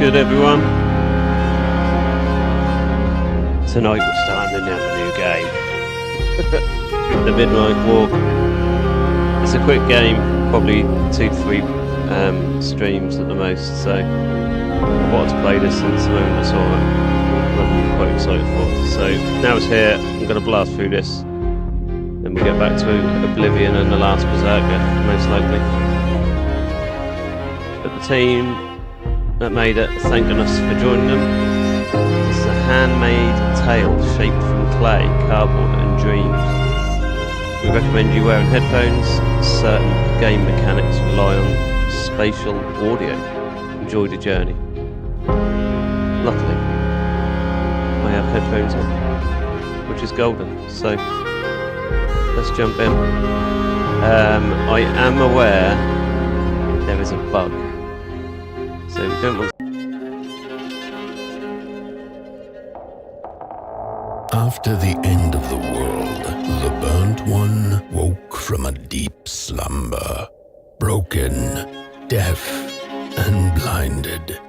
Good, everyone. Tonight we're starting another new game. The Midnight Walk. It's a quick game, probably 2-3 streams at the most, so I wanted to play this since the moment I saw it. I'm quite excited for it. So now it's here, I'm going to blast through this, then we'll get back to Oblivion and the last Berserker, most likely. But the team that made it, thanking us for joining them. This is a handmade tale shaped from clay, cardboard and dreams. We recommend you wearing headphones. Certain game mechanics rely on spatial audio. Enjoy the journey. Luckily, I have headphones on, which is golden, so let's jump in. I am aware there is a bug. So we don't want. After the end of the world, the burnt one woke from a deep slumber, broken, deaf, and blinded.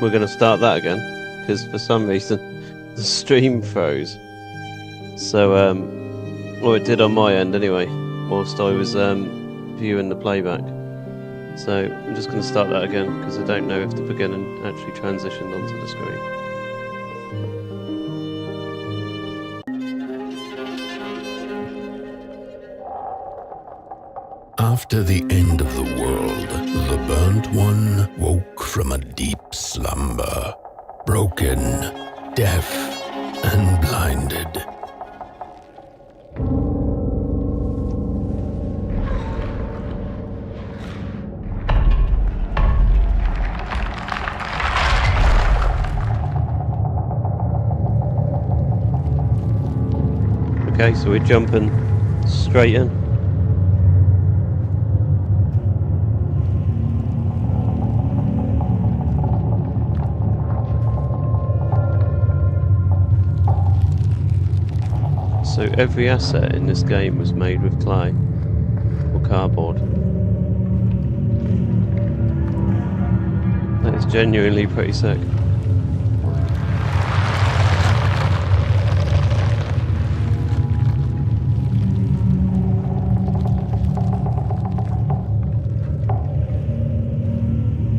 We're going to start that again, because for some reason the stream froze. So, or it did on my end anyway, whilst I was viewing the playback. So I'm just going to start that again, because I don't know if the beginning actually transitioned onto the screen. After the end of the world, the burnt one woke from a deep slumber, broken, deaf, and blinded. Okay, so we're jumping straight in. So every asset in this game was made with clay or cardboard. That is genuinely pretty sick.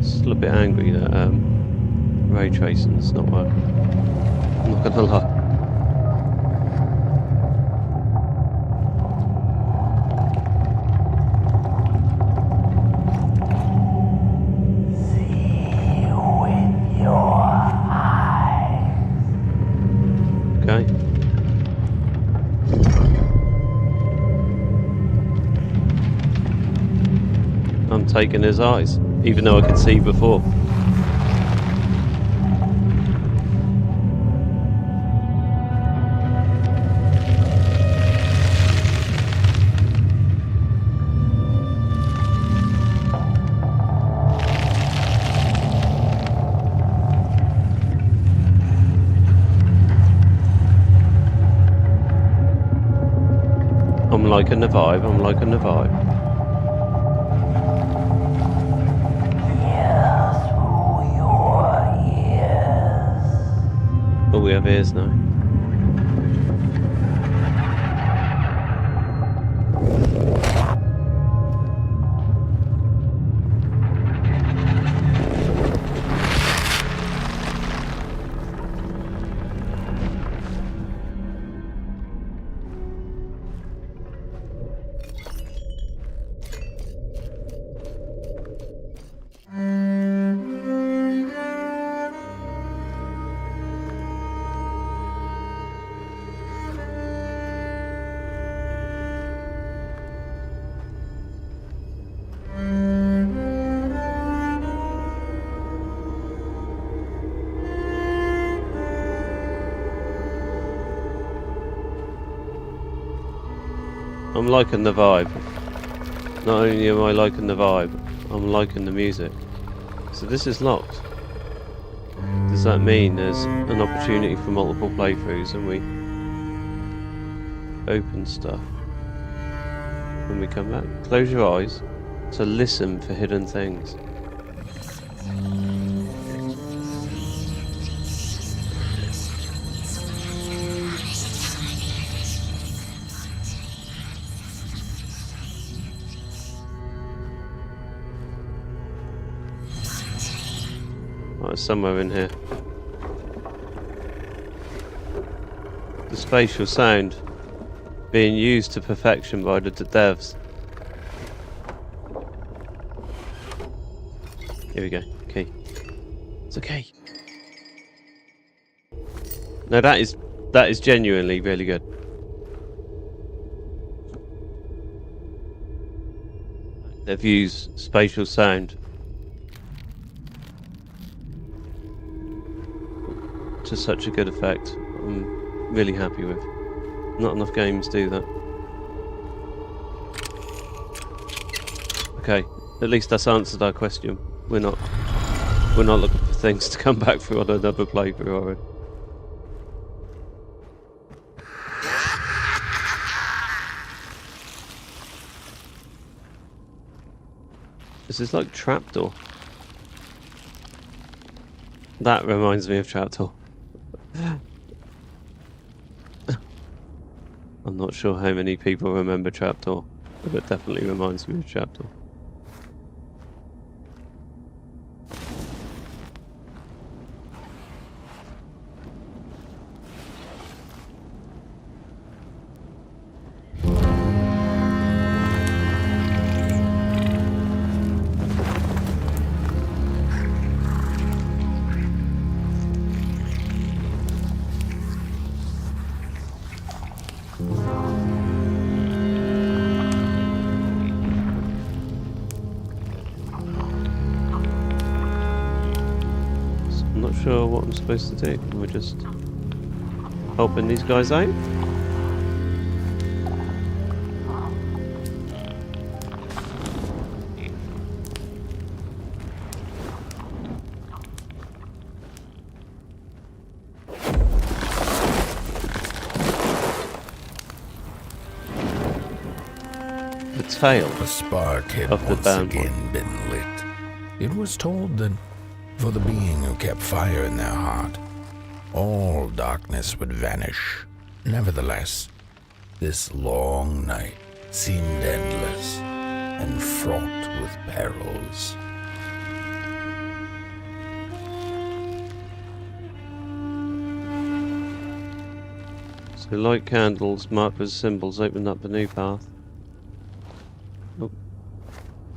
Still a bit angry that ray tracing's not working. I'm not gonna lie. Okay. I'm taking his eyes, even though I could see before. I'm liking the vibe, I'm liking the vibe. Oh, we have ears now. I'm liking the vibe. Not only am I liking the vibe, I'm liking the music. So this is locked. Does that mean there's an opportunity for multiple playthroughs and we open stuff when we come back? Close your eyes to listen for hidden things. Oh, it's somewhere in here. The spatial sound being used to perfection by the devs. Here we go. Key. It's a key. No, that is genuinely really good. They've used spatial sound to such a good effect. I'm really happy with. Not enough games do that. Okay, at least that's answered our question. We're not looking for things to come back for on another playthrough, are we? This is like Trapdoor. That reminds me of Trapdoor. I'm not sure how many people remember Trapdoor, but it definitely reminds me of Trapdoor. I'm not sure what I'm supposed to do. We're just helping these guys out. The tail A spark had of the once band again been lit. It was told that for the being who kept fire in their heart, all darkness would vanish. Nevertheless, this long night seemed endless and fraught with perils. So light candles marked with symbols open up the new path. Oh,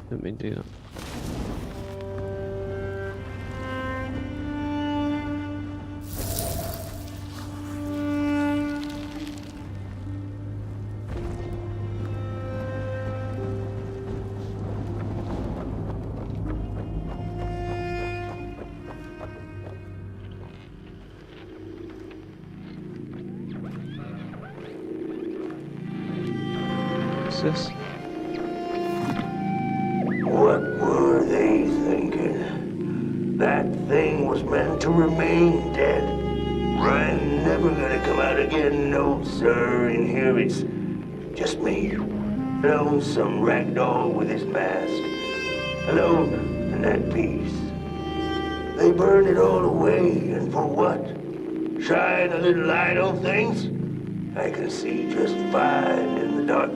didn't mean to do that. This? What were they thinking? That thing was meant to remain dead. Ryan never gonna come out again, no sir. In here it's just me. Lonesome ragdoll with his mask. Alone in that piece. They burned it all away, and for what? Shine a little light on things? I can see just fine in the dark.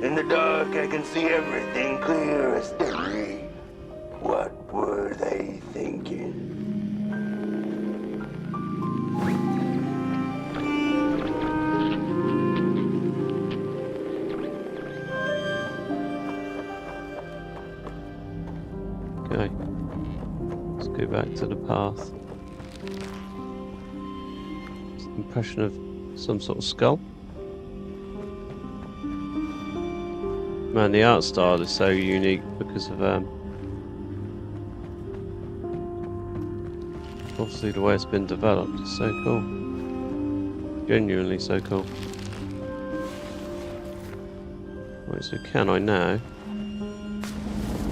In the dark, I can see everything clear as day. What were they thinking? Okay. Let's go back to the path. It's the impression of some sort of skull. Man, the art style is so unique because of obviously the way it's been developed. It's so cool. Genuinely so cool. Right, so can I now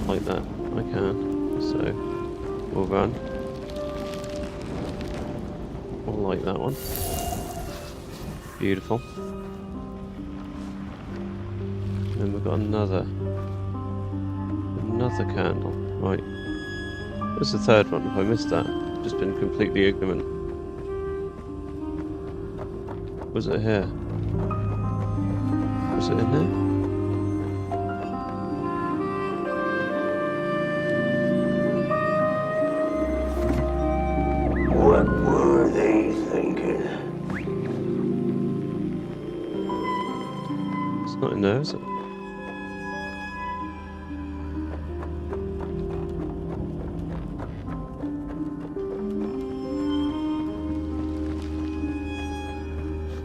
like that? I can. So we'll run. I'll like that one. Beautiful. And we've got another candle. Right. Where's the third one? If I missed that, I've just been completely ignorant. Was it here? Was it in there? What were they thinking? It's not in there, is it?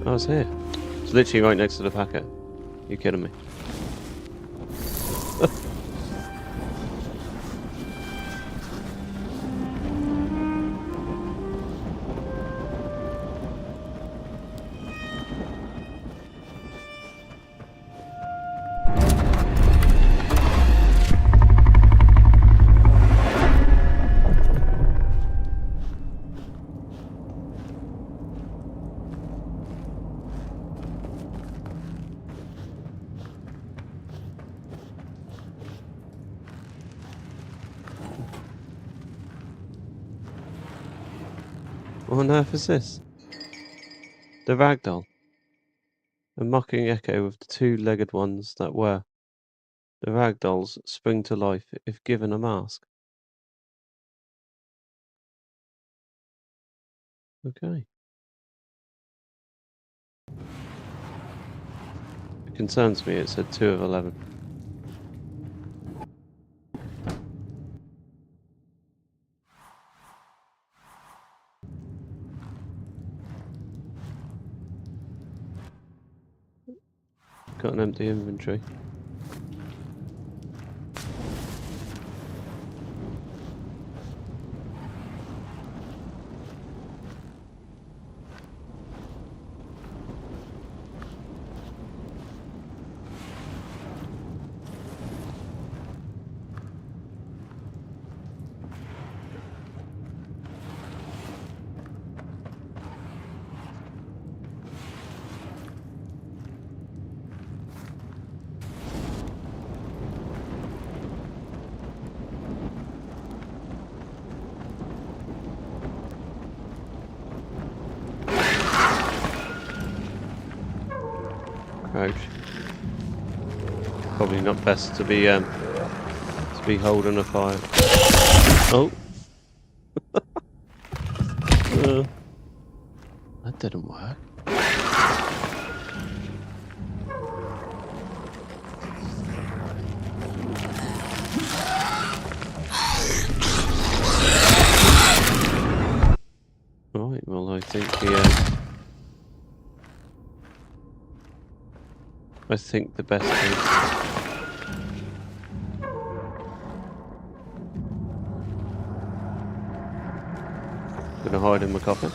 Oh, it's here. It's literally right next to the packet. You kidding me? What on earth is this? The ragdoll. A mocking echo of the two-legged ones that were. The ragdolls spring to life if given a mask. Okay. It concerns me, it said 2 of 11. Got an empty inventory. Crouch. Probably not best to be holding a fire. Oh, that didn't work. Right, well I think the best is gonna hide in my coffin.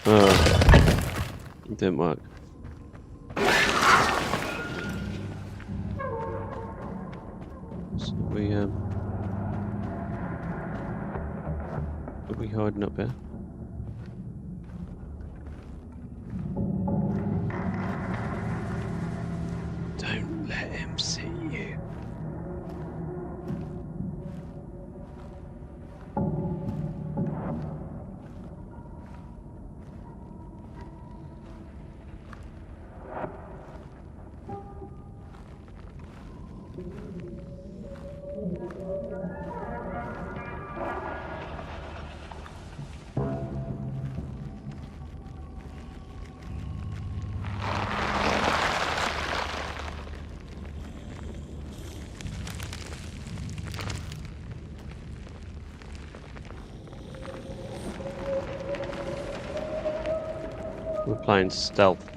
Oh, it didn't work. So are we hiding up here? Don't let him see you. We're playing stealth.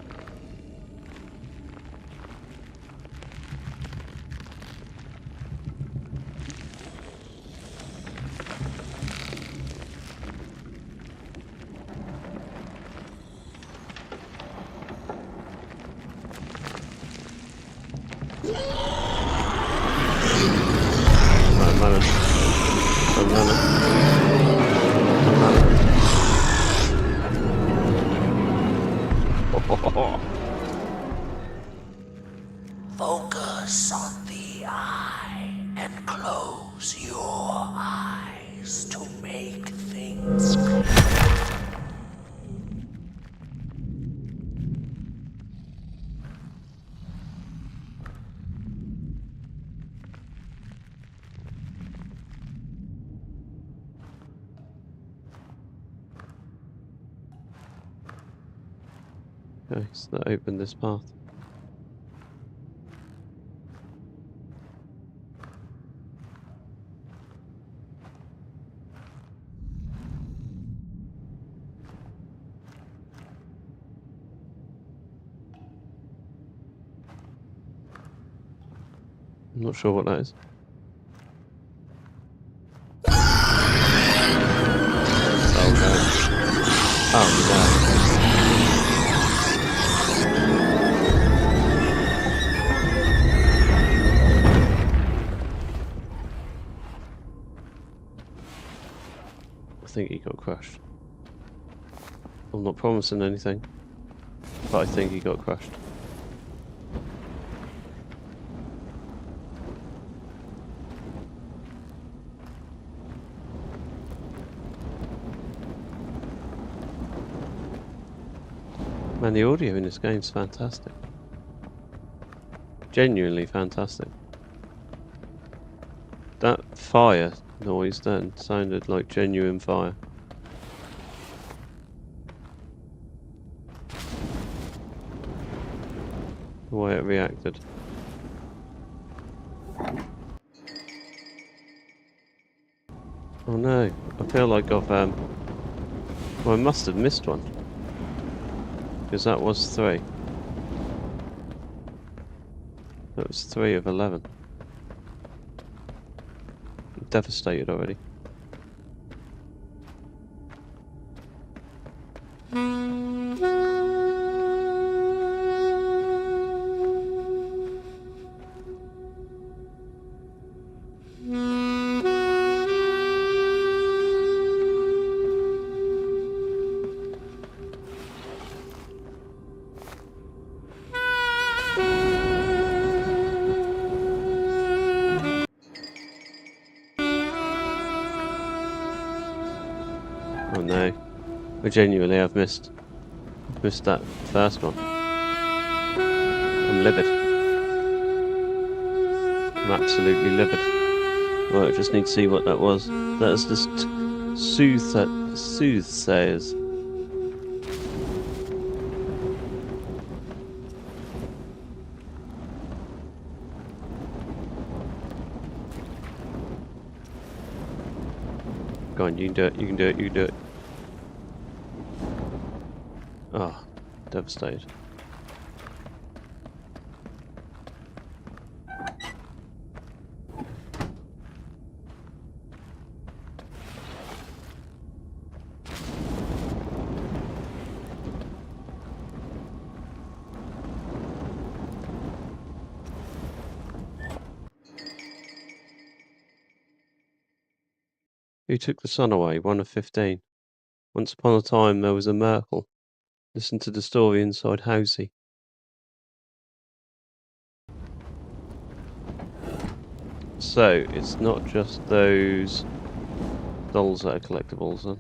I'm running. Focus on the eye and close your eyes to make things clear. Okay, so that opened this path. I'm not sure what that is. Oh no. Oh no. I think he got crushed. I'm not promising anything, but I think he got crushed. Man, the audio in this game's fantastic. Genuinely fantastic. That fire noise then sounded like genuine fire. The way it reacted. Oh no, I feel like I've well, I must have missed one. Because that was 3. That was 3 of 11. I'm devastated already. Oh no, I genuinely have missed that first one. I'm livid. I'm absolutely livid. Right, I just need to see what that was. That's just soothsayers. Come on, you can do it, you can do it, you can do it. Oh, devastated. Who took the sun away? 1 of 15. Once upon a time there was a Merkel. Listen to the story inside Housey. So, it's not just those dolls that are collectibles then.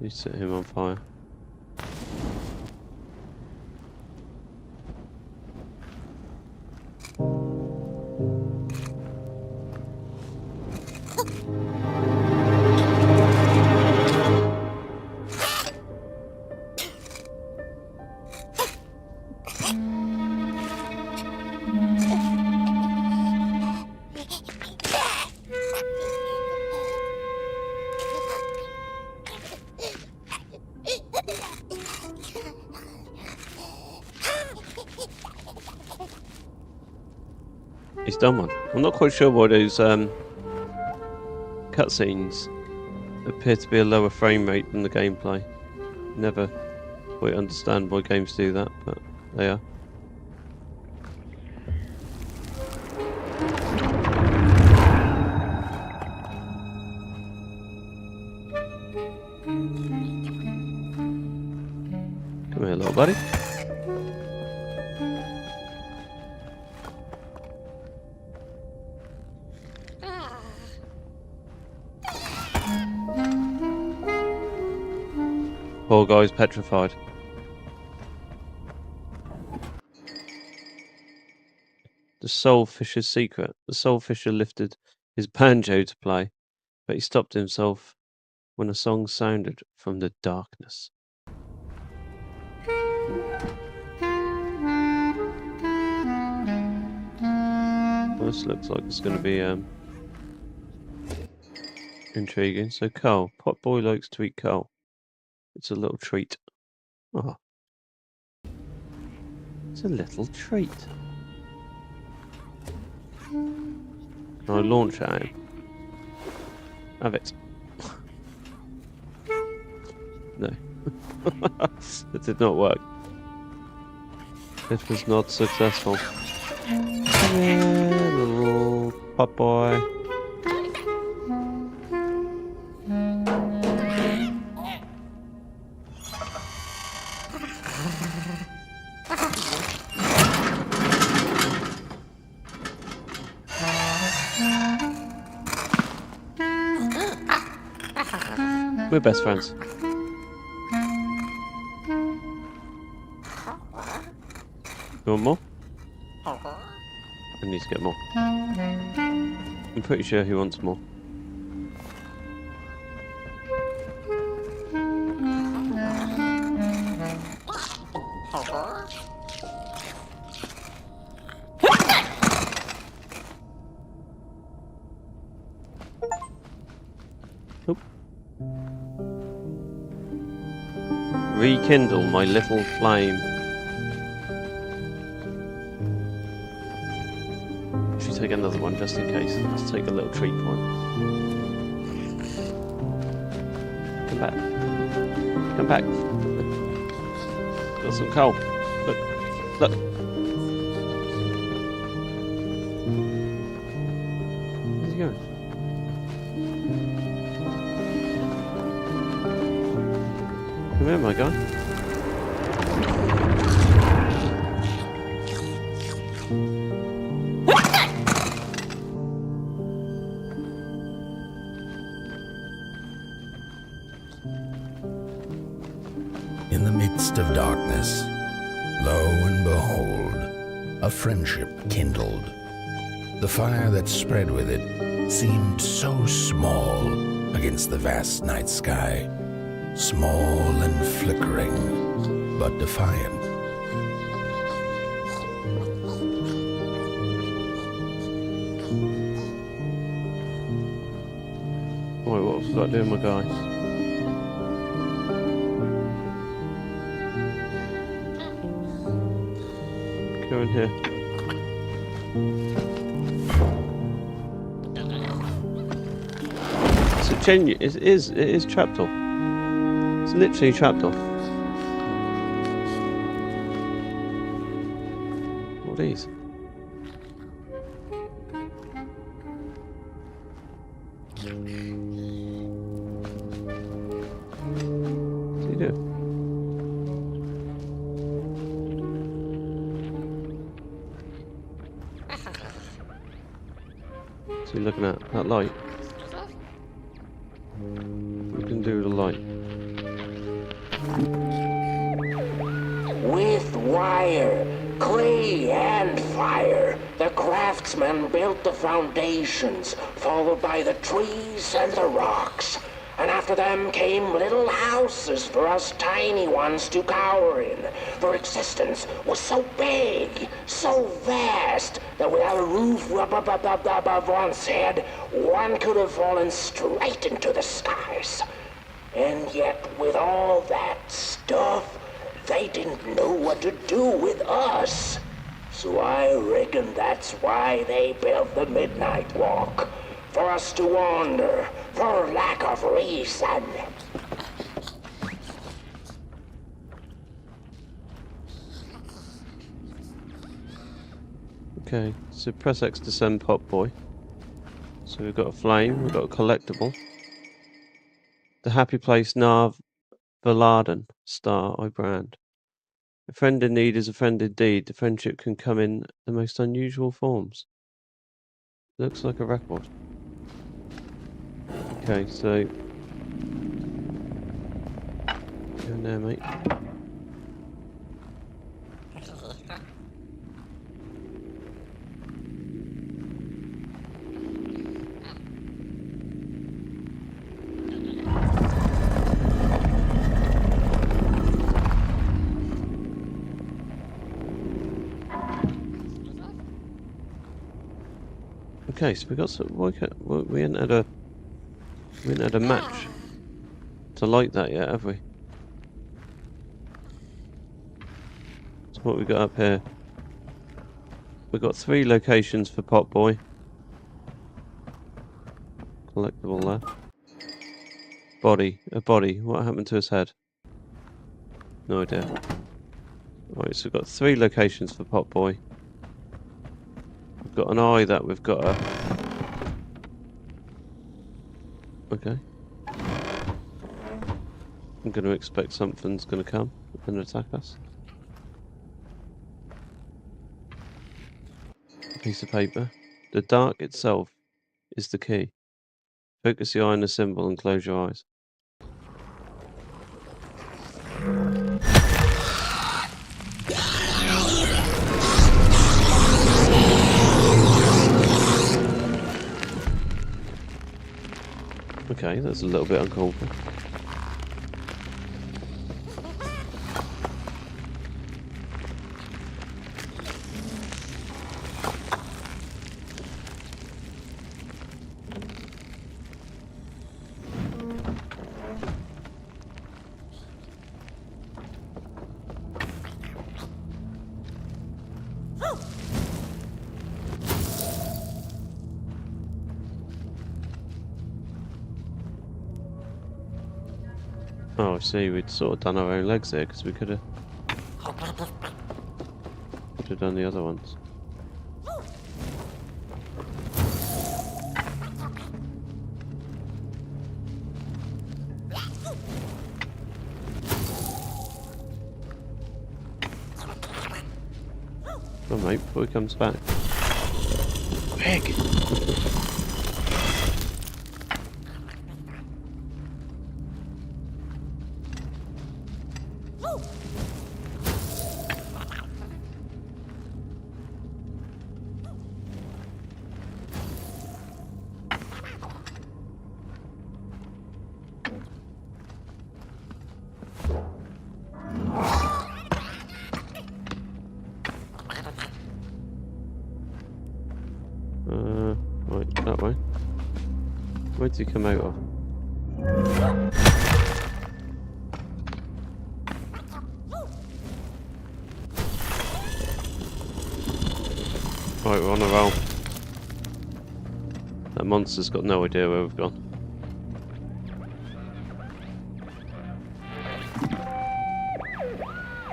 You set him on fire. He's done one. I'm not quite sure why those cutscenes appear to be a lower frame rate than the gameplay. Never quite understand why games do that, but they are. Come here, little buddy. Poor guy's petrified. The Soulfisher's secret. The Soulfisher lifted his banjo to play, but he stopped himself when a song sounded from the darkness. Well, this looks like it's going to be intriguing. So coal. Potboy likes to eat coal. It's a little treat. Oh. It's a little treat. Can I launch at him? Have it. No. It did not work. It was not successful. Yeah, little Potboy. We're best friends. You want more? I need to get more. I'm pretty sure he wants more. Oop. Rekindle my little flame. Should take another one just in case. Let's take a little treat for him. Come back. Come back. Got some coal. Look. Look. Where's he going? Come here, my guy. In the midst of darkness, lo and behold, a friendship kindled. The fire that spread with it seemed so small against the vast night sky, small and flickering, but defiant. Wait, what have I got to do with my guys? Go in here. So genuine, it is trapped off. It's literally trapped off. What are these? What's he doing? What's he looking at? That light? What can do with the light? With wire, clay, and fire, the craftsmen built the foundations, followed by the trees and the rocks. And after them came little houses for us tiny ones to cower in. For existence was so big, so vast, that without a roof above one's head, one could have fallen straight into the skies. And yet, with all that stuff, they didn't know what to do with us. So I reckon that's why they built the Midnight Walk. For us to wander, for lack of reason. Okay, so press X to send Potboy. So we've got a flame, we've got a collectible. The happy place Nav Valaden, star I brand. A friend in need is a friend indeed. The friendship can come in the most unusual forms. Looks like a record. Okay, so go in there, mate. Okay, so we got some. We ain't had a match to light that yet, have we? So what we got up here? We've got 3 locations for Potboy. Collectible there. Body, a body. What happened to his head? No idea. Right, so we've got 3 locations for Potboy. We've got an eye that we've got a... Okay. I'm going to expect something's going to come and attack us. A piece of paper. The dark itself is the key. Focus the eye on the symbol and close your eyes. Okay, that's a little bit uncalled for. Oh, I see. We'd sort of done our own legs there because we could have done the other ones. Oh, mate, before he comes back. Greg! Right, that way. Where did he come out of? Right, we're on a roll. That monster's got no idea where we've gone.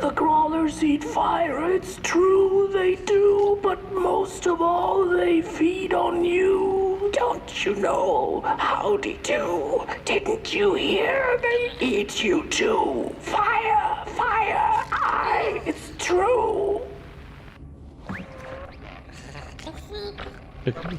The crawlers eat fire, it's true they do, but most of all they feed on you. Don't you know? Howdy do. Didn't you hear? They eat you too. Fire, fire, aye, it's true. Okay.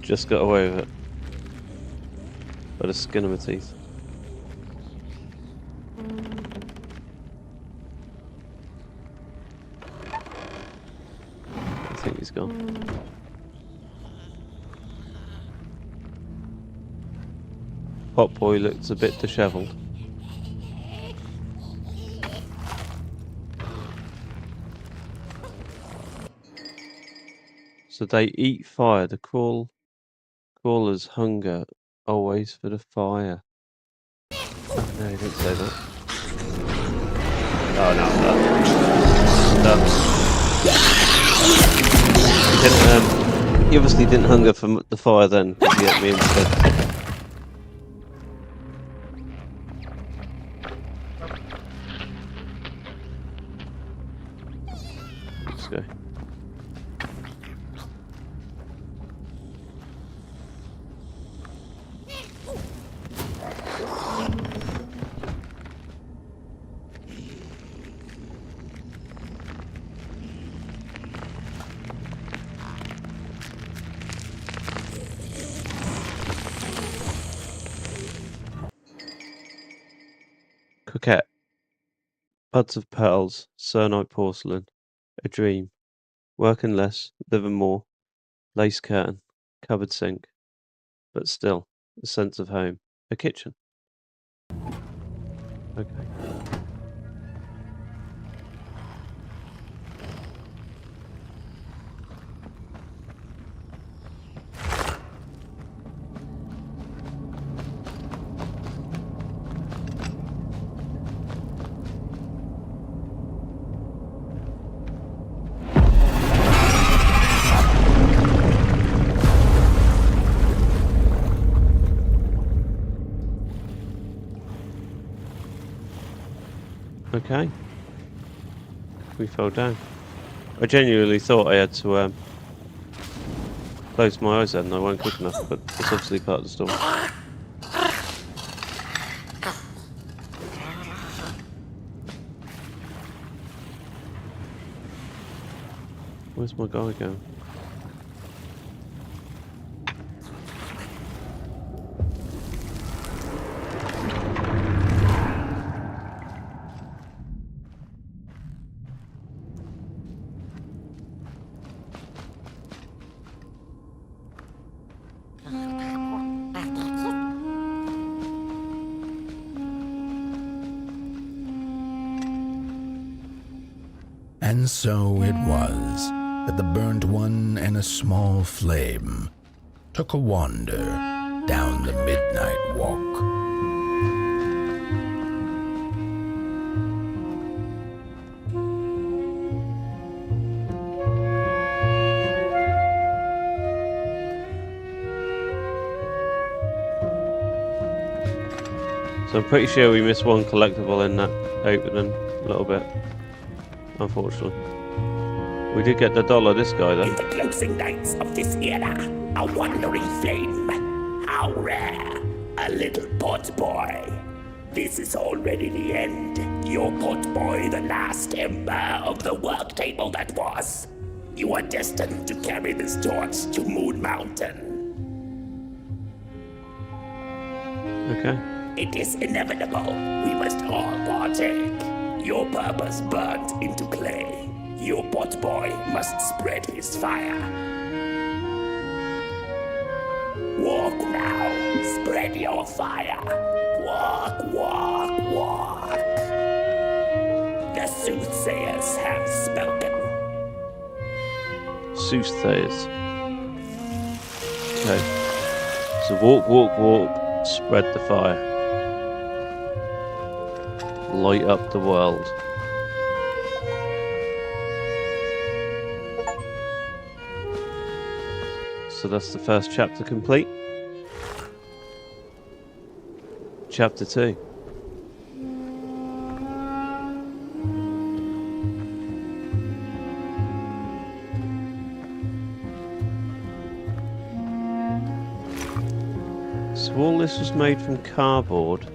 Just got away with it. By the skin of my teeth. I think he's gone. Potboy looks a bit dishevelled. So they eat fire. The crawlers hunger always for the fire. No, he didn't say that. Oh no, he obviously didn't hunger for the fire then, because he ate me instead. Let's go. Coquette. Buds of pearls, sernite porcelain, a dream, working less, living more, lace curtain, cupboard sink, but still, a sense of home, a kitchen. Okay. Okay. We fell down. I genuinely thought I had to close my eyes then and I weren't quick enough, but it's obviously part of the story. Where's my guy going? And so it was that the burnt one and a small flame took a wander down the midnight walk. So I'm pretty sure we missed one collectible in that opening a little bit, unfortunately. We did get the dollar, this guy, though. In the closing nights of this era, a wandering flame. How rare. A little Potboy. This is already the end. Your Potboy, the last ember of the work table that was. You are destined to carry this torch to Moon Mountain. Okay. It is inevitable. We must all partake. Your purpose burnt into clay. Your Potboy must spread his fire. Walk now. Spread your fire. Walk, walk, walk. The soothsayers have spoken. Soothsayers. Okay. So walk, walk, walk. Spread the fire. Light up the world. So that's the first chapter complete. Chapter 2. So all this was made from cardboard.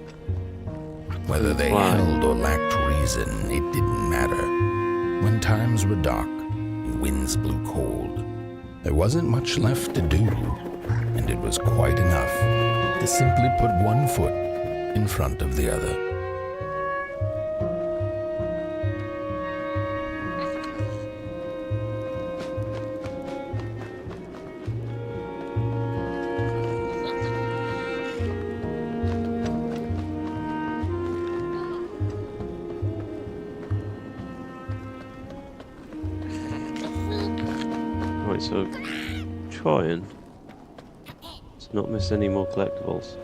Whether they Why? held or lacked reason, it didn't matter. When times were dark and winds blew cold, there wasn't much left to do, and it was quite enough to simply put one foot in front of the other. Right, so trying to not miss any more collectibles.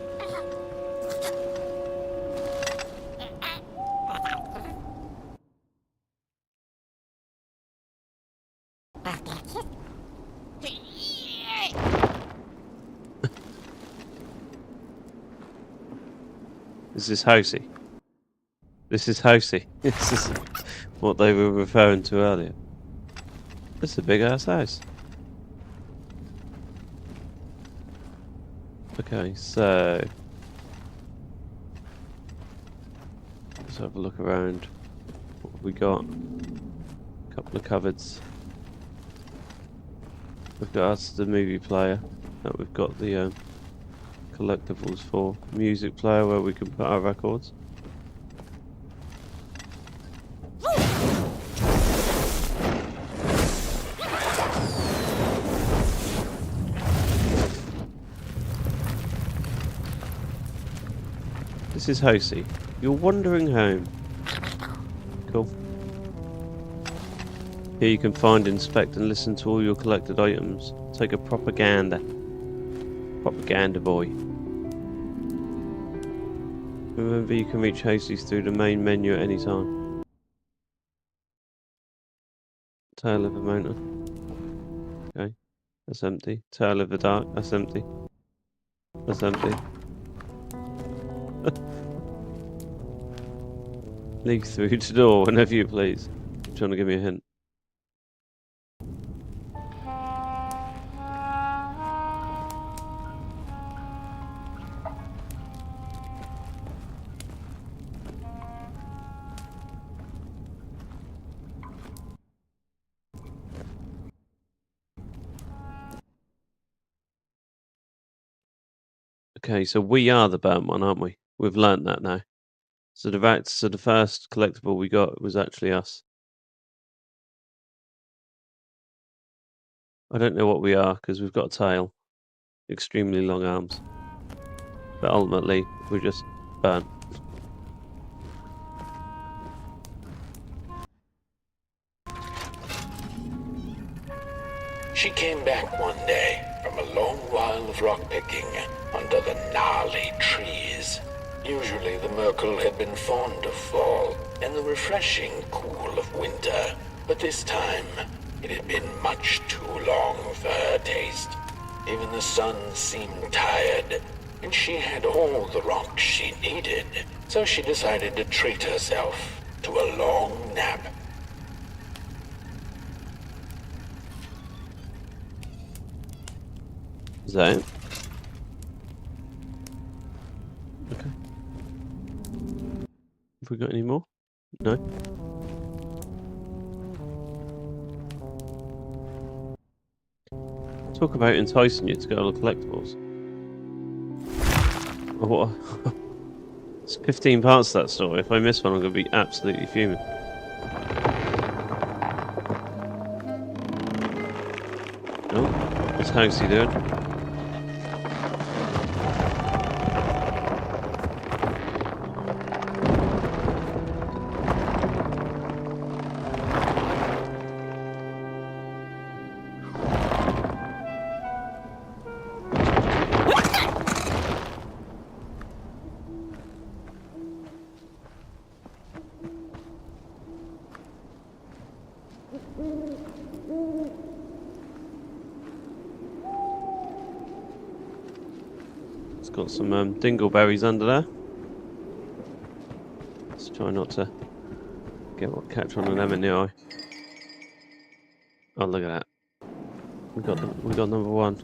This is Housey. This is Housey. This is what they were referring to earlier. It's a big ass house. Okay, so let's have a look around. What have we got? A couple of cupboards. We've got us the movie player that we've got the collectibles for. Music player where we can put our records. This is Housey. You're wandering home. Cool. Here you can find, inspect and listen to all your collected items. Take a propaganda. Propaganda boy. Remember you can reach Housey's through the main menu at any time. Tail of a mountain. Okay. That's empty. Tail of the dark. That's empty. That's empty. Leak through the door whenever you please. You're trying to give me a hint. Okay, so we are the burnt one, aren't we? We've learnt that now. So the first collectible we got was actually us. I don't know what we are because we've got a tail, extremely long arms, but ultimately we're just burnt. She came back one day from a long while of rock picking under the gnarly trees. Usually the Merkel had been fond of fall and the refreshing cool of winter, but this time it had been much too long for her taste. Even the sun seemed tired, and she had all the rocks she needed, so she decided to treat herself to a long nap. Is that it? Okay. Have we got any more? No? Talk about enticing you to get all the collectibles. Oh, what? It's 15 parts to that story. If I miss one, I'm going to be absolutely fuming. Oh, what's Housey doing? It's got some dingleberries under there. Let's try not to catch one of them in the eye. Oh, look at that! We got number one.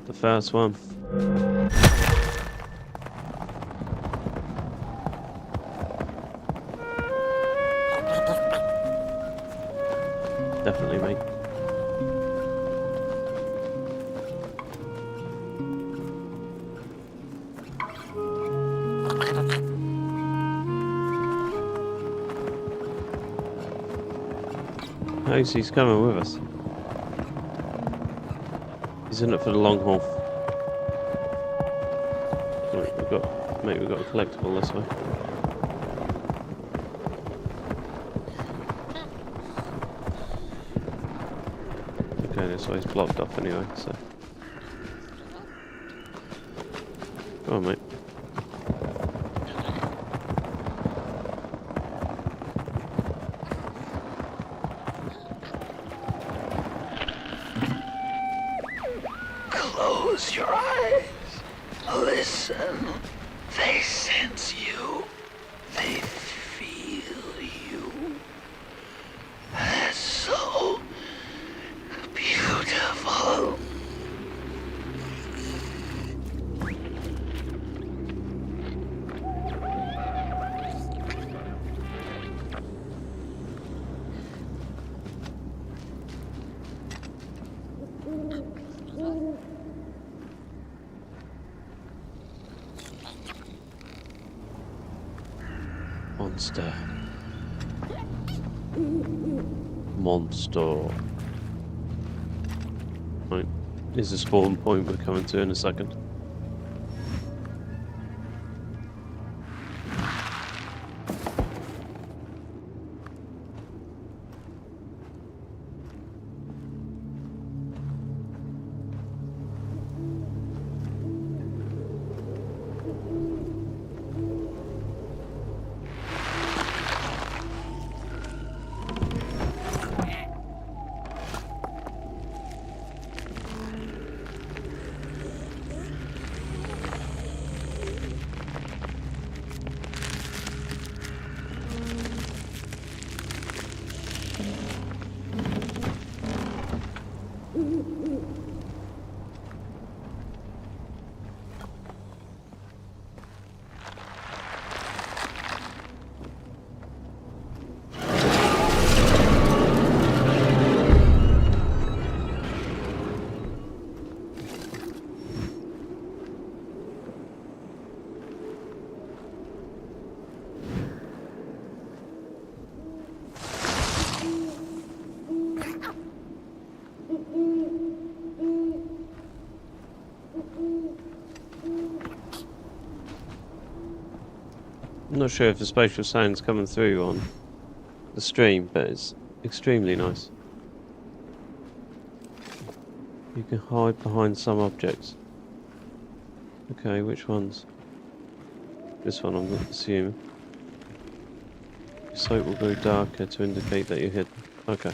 The first one. Definitely, mate. He's coming with us. He's in it for the long haul. Right, we've got a collectible this way. Okay, this way's blocked off anyway, so. Come on, mate. Close your eyes. Listen. They sense you. They feel you. That's so beautiful. Monster. Right, here's the spawn point we're coming to in a second. I'm not sure if the spatial sound's coming through on the stream, but it's extremely nice. You can hide behind some objects. Okay, which ones? This one, I'm assuming. Your sight will go darker to indicate that you're hidden. Okay.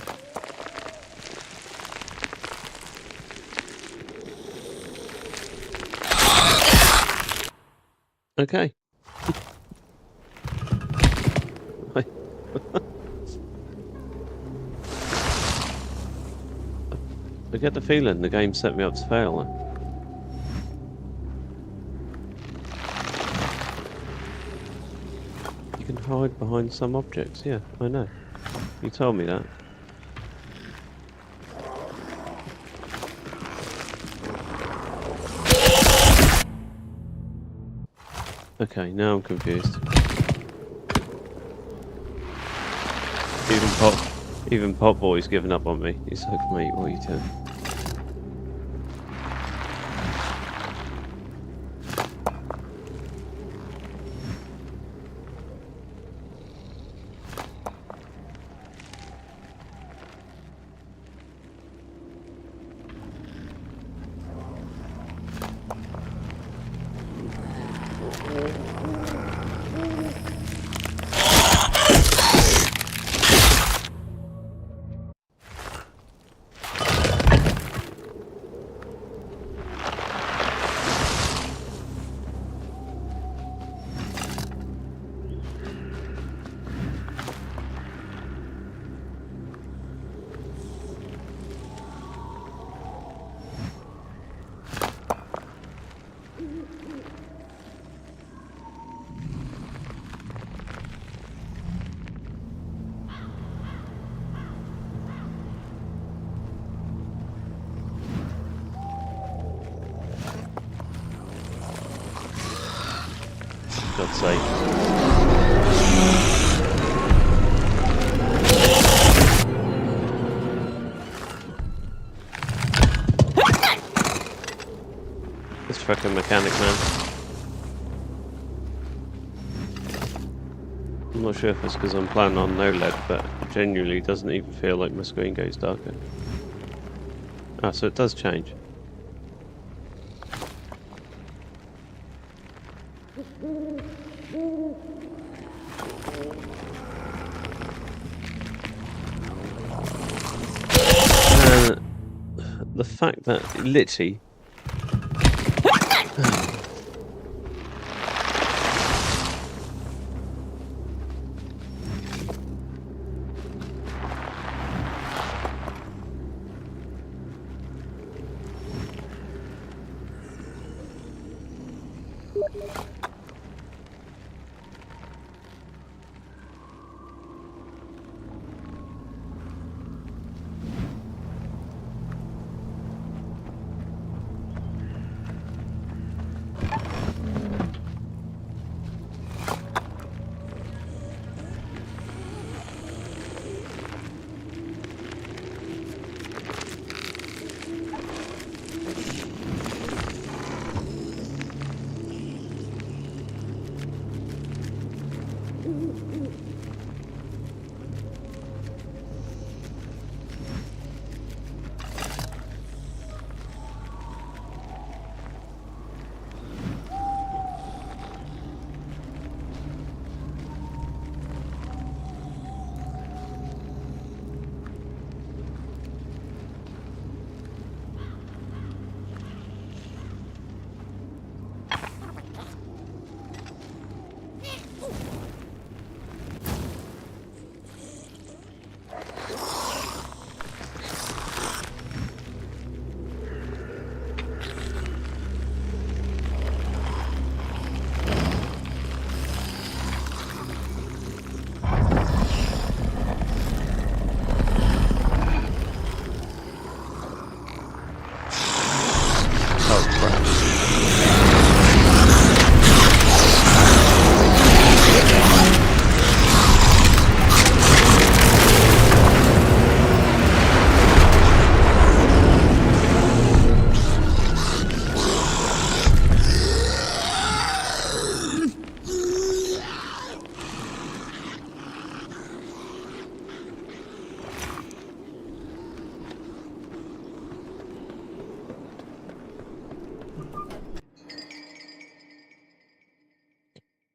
Okay. I get the feeling the game set me up to fail. You can hide behind some objects. Yeah, I know. You told me that. Okay, now I'm confused. Even Potboy's given up on me. He's like, mate, what are you doing? God's sake. This fucking mechanic, man. I'm not sure if it's because I'm playing on no LED, but it genuinely doesn't even feel like my screen goes darker. Ah, so it does change. And the fact that literally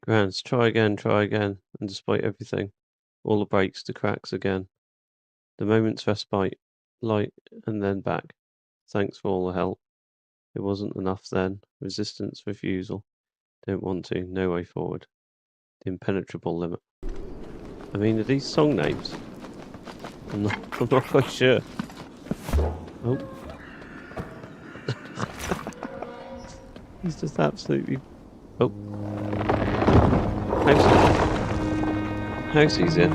Grants, try again, and despite everything, all the breaks to cracks again. The moment's respite, light, and then back. Thanks for all the help. It wasn't enough then. Resistance, refusal. Don't want to. No way forward. The impenetrable limit. I mean, are these song names? I'm not quite sure. Oh. He's just absolutely... Oh. Housey's here.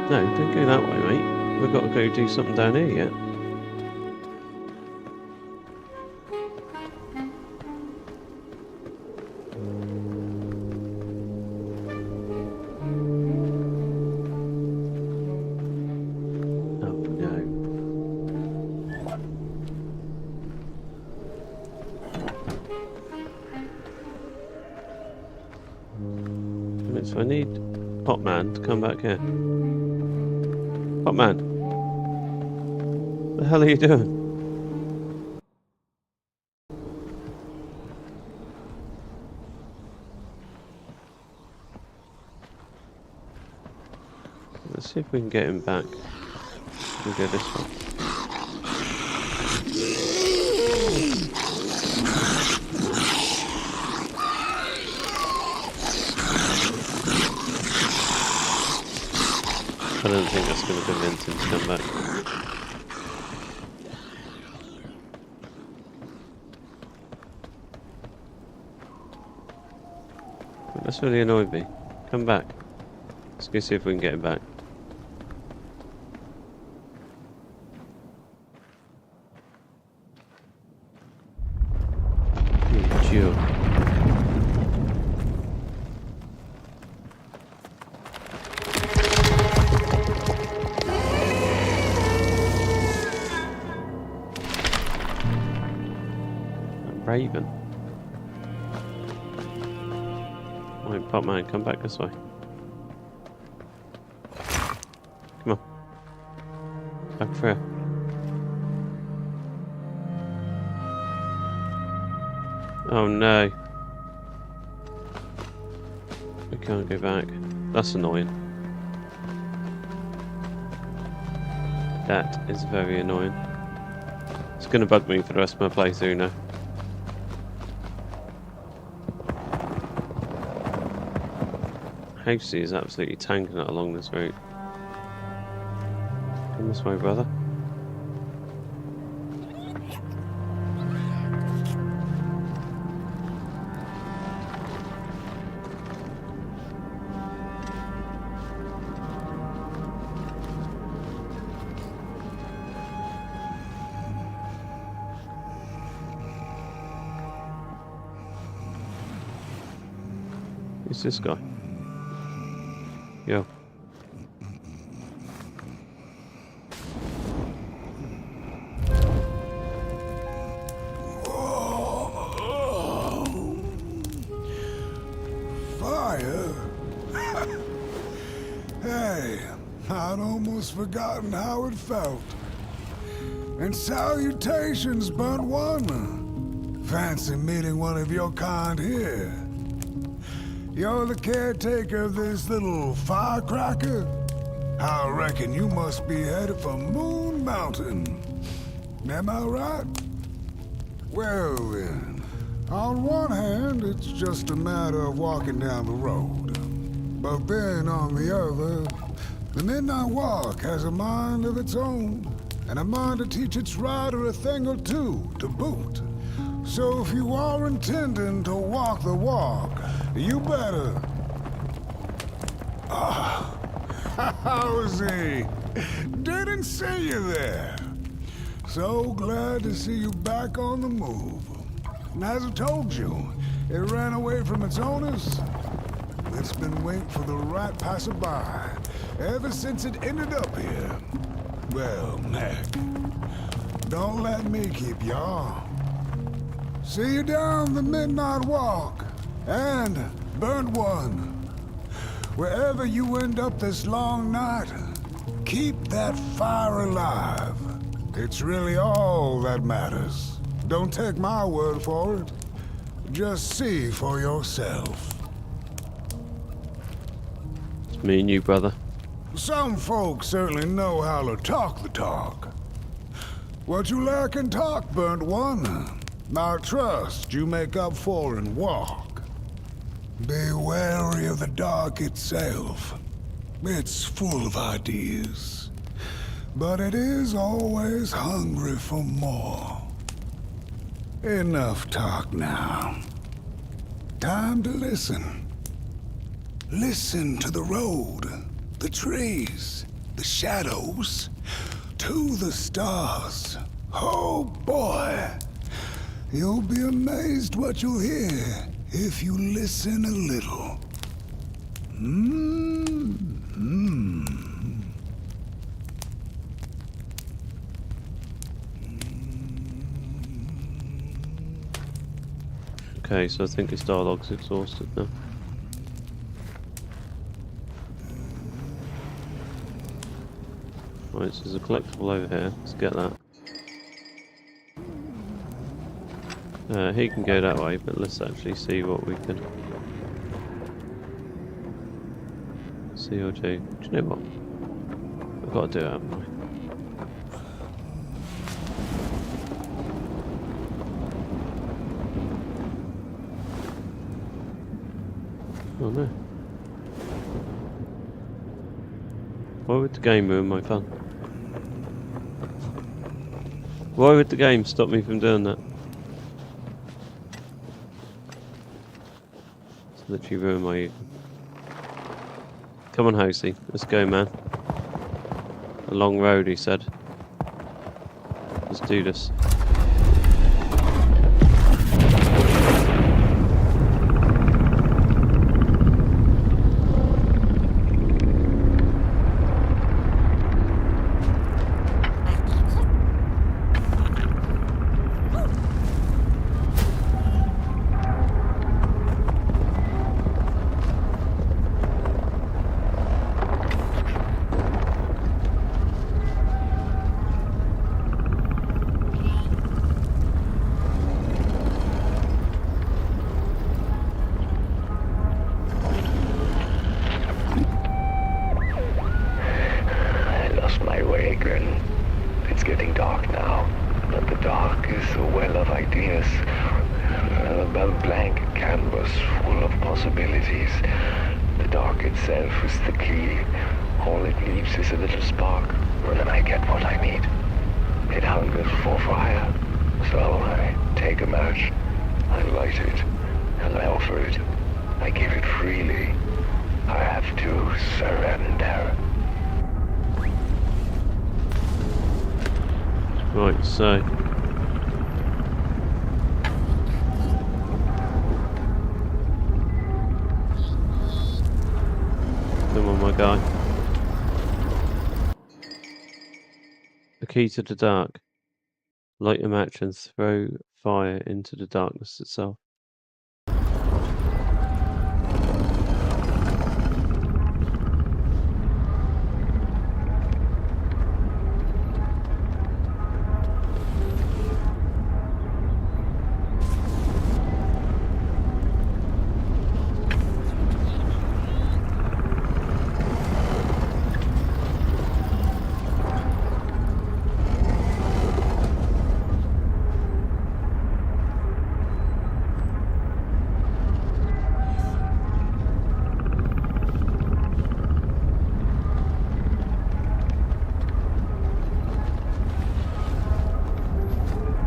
No, don't go that way, mate. We've got to go do something down here yet. So I need Potman to come back here. Potman! What the hell are you doing? Let's see if we can get him back. We'll go this way. I don't think that's going to convince him to come back. But that's really annoyed me. Come back. Let's go see if we can get him back. You jerk. Raven. Wait, Potman, come back this way. Come on. Back through. Oh no. We can't go back. That's annoying. That is very annoying. It's gonna bug me for the rest of my playthrough now. Housey is absolutely tanking it along this route. Come this way, brother. Who's this guy? Yo. Fire? Hey, I'd almost forgotten how it felt. And salutations, burnt one. Fancy meeting one of your kind here. You're the caretaker of this little firecracker? I reckon you must be headed for Moon Mountain. Am I right? Well then, on one hand, it's just a matter of walking down the road. But then on the other, the Midnight Walk has a mind of its own, and a mind to teach its rider a thing or two to boot. So if you are intending to walk the walk, you better... Howsy! Didn't see you there. So glad to see you back on the move. And as I told you, it ran away from its owners. It's been waiting for the right passerby ever since it ended up here. Well, heck, don't let me keep y'all. See you down the Midnight Walk, and burnt one. Wherever you end up this long night, keep that fire alive. It's really all that matters. Don't take my word for it. Just see for yourself. Me and you, brother. Some folks certainly know how to talk the talk. What you lack in talk, burnt one, I trust you make up for in walk. Be wary of the dark itself. It's full of ideas, but it is always hungry for more. Enough talk now. Time to listen. Listen to the road, the trees, the shadows, to the stars. Oh boy, you'll be amazed what you'll hear if you listen a little. Okay, so I think his dialogue's exhausted now. Right, so there's a collectible over here. Let's get that. He can go that way, but let's actually see what we can see or do. Do you know what? I've got to do it, haven't I? Oh no. Why would the game ruin my fun? Why would the game stop me from doing that? It's literally ruined my evening. Come on, Hosey. Let's go, man. A long road, he said. Let's do this. Right, so come on, my guy. The key to the dark. Light a match and throw fire into the darkness itself.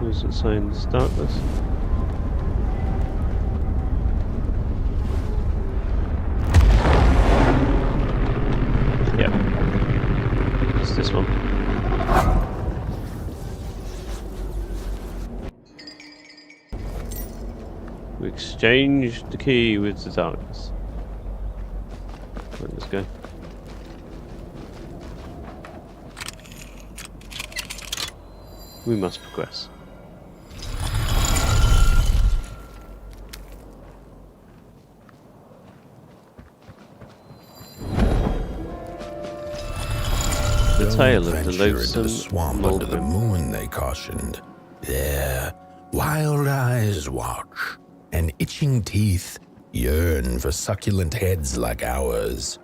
What does it say in the darkness? Yep. It's this one. We exchanged the key with the darkness. Right, let's go. We must progress. The tale of the loathsome swamp under the moon, they cautioned. There, wild eyes watch, and itching teeth yearn for succulent heads like ours.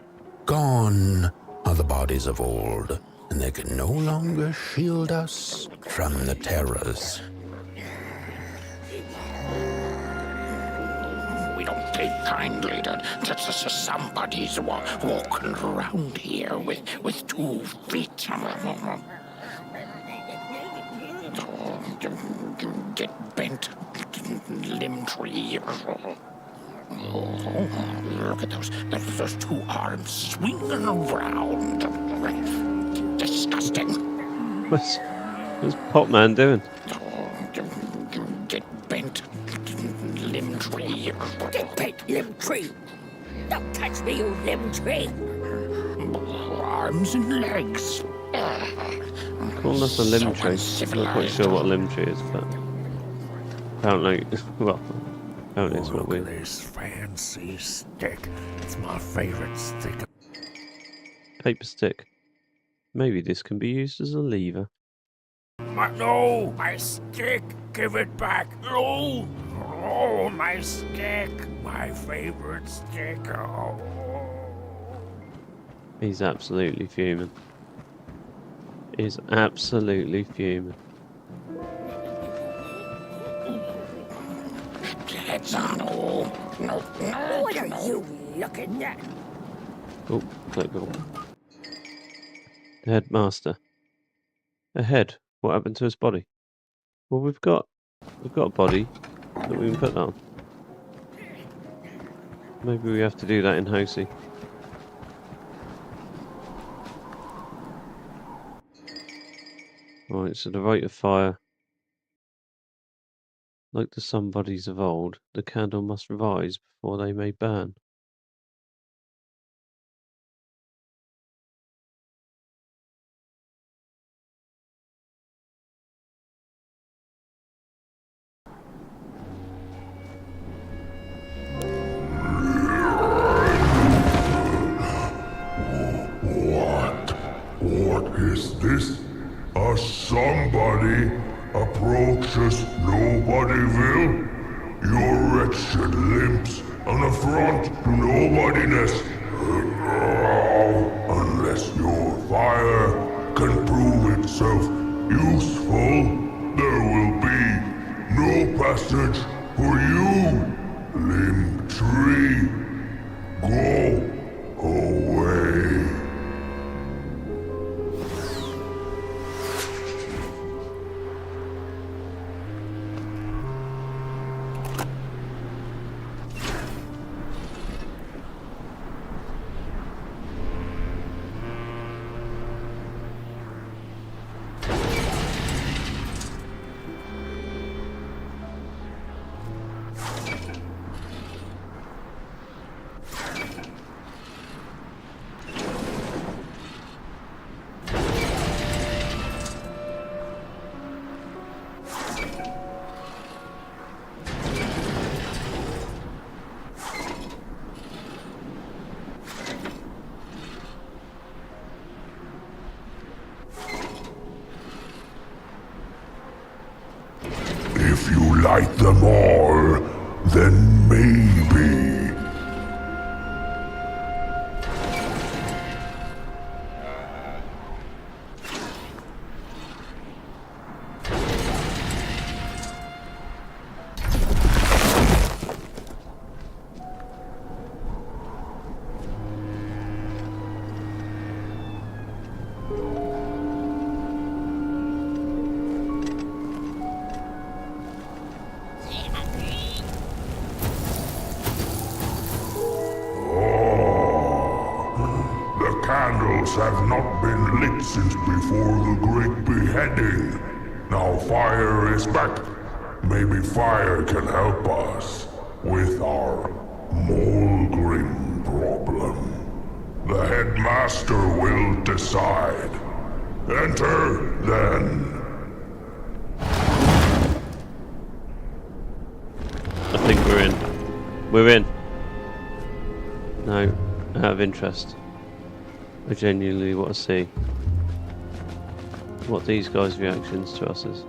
Gone are the bodies of old, and they can no longer shield us from the terrors. We don't take kindly to somebody's walking around here with 2 feet. Get bent limb tree. Oh, look at those 2 arms swinging around. Disgusting. What's Potman doing? Get bent limb tree. Get bent, limb tree. Don't touch me, you limb tree. Arms and legs. Calling us a limb tree. I'm not quite sure what a limb tree is, but apparently, well, apparently it's what we. Look at this fancy stick. It's my favorite stick. Paper stick. Maybe this can be used as a lever. No, my stick. Give it back. No. Oh, my stick. My favorite stick. Oh. He's absolutely fuming. He's absolutely fuming. Heads on. Oh, no. What are you looking at? Oh, let go. The headmaster. A head. What happened to his body? Well, we've got a body that we can put that on. Maybe we have to do that in Hosi. Right, so the rate of fire. Like the sun bodies of old, the candle must rise before they may burn. What is this? A somebody approaches nobodyville? Your wretched limbs an affront to nobodiness. Unless your fire can prove itself useful, there will be no passage for you, limb tree. Go away. If you light them all, then maybe. Candles have not been lit since before the great beheading. Now fire is back. Maybe fire can help us with our Molgrim problem. The headmaster will decide. Enter, then. I think we're in. We're in. No, out of interest. I genuinely want to see what these guys' reactions to us is.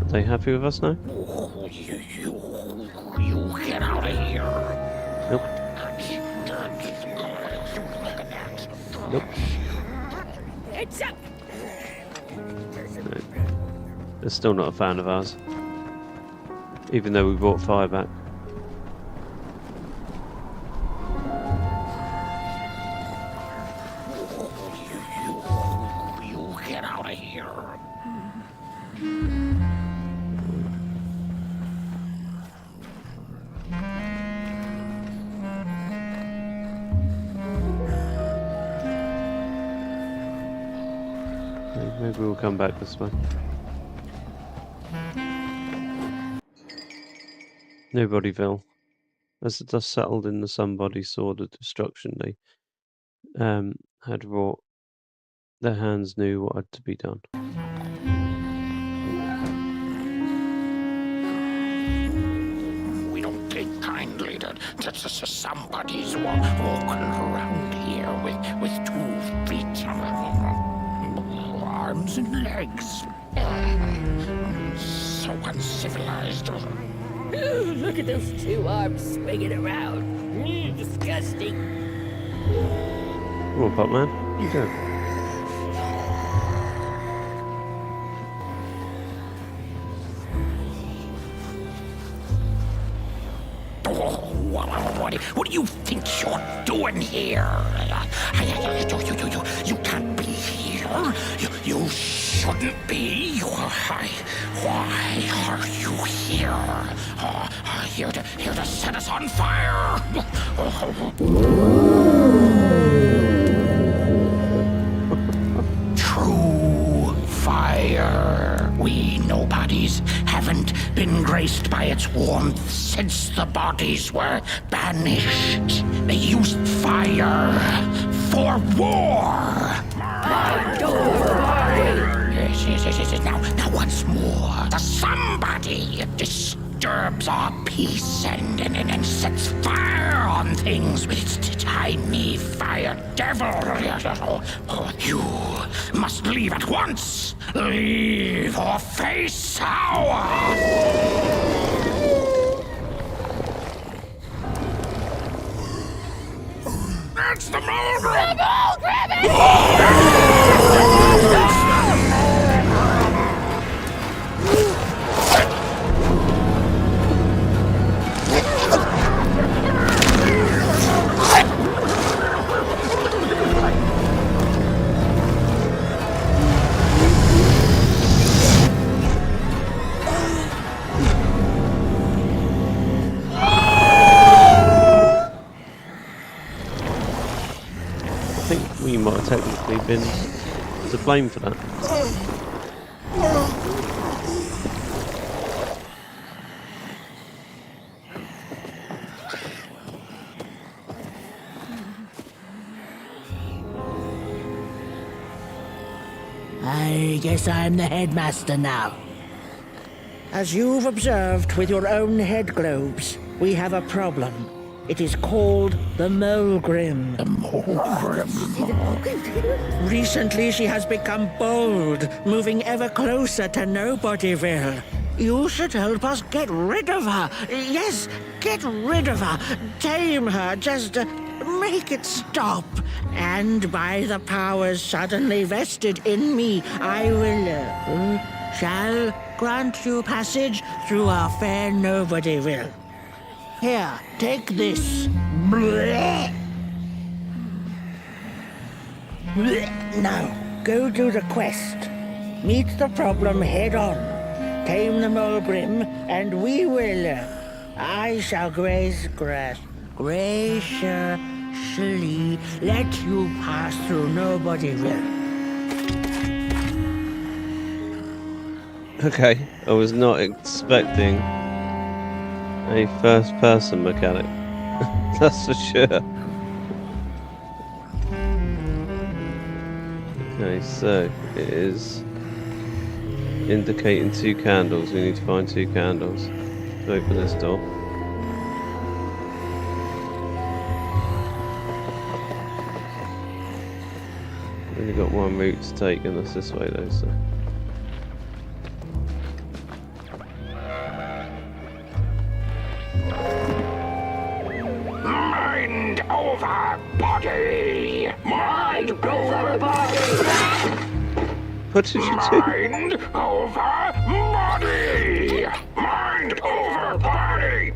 Are they happy with us now? Oh, you get out of here. Nope. Nope. Heads up! No. They're still not a fan of ours. Even though we brought fire back. You get out of here. Maybe we'll come back this way. Nobodyville. As the dust settled in, the somebody saw the destruction they had wrought. Their hands knew what had to be done. We don't take kindly to somebody's walking around here with 2 feet, arms and legs. So uncivilized. Ooh, look at those 2 arms swinging around. Disgusting. Come on, Potman. You go. What do you think you're doing here? You can't be here. You shouldn't be. Why are you here? Here to set us on fire? True fire. We nobodies haven't been graced by its warmth since the bodies were banished. They used fire for war. Yes. Now once more, the somebody disturbs our peace and sets fire on things with its tiny fire devil. You must leave at once. Leave or face our... That's the mold! Grab it! We might have technically been to blame for that. I guess I'm the headmaster now. As you've observed with your own head globes, we have a problem. It is called the Molgrim. The Molgrim. Recently she has become bold, moving ever closer to Nobodyville. You should help us get rid of her. Yes, get rid of her. Tame her, just make it stop. And by the powers suddenly vested in me, I will, shall grant you passage through our fair Nobodyville. Here, take this. Now, go do the quest. Meet the problem head on. Tame the Molgrim, and we will... I shall graciously let you pass through Nobodyville. Okay, I was not expecting a first-person mechanic. That's for sure. Okay, so it is indicating 2 candles. We need to find 2 candles to open this door. We've only got 1 route to take, and that's this way though, so. My Mind over body. Mind over body. What did you do? Mind over body. Mind over body.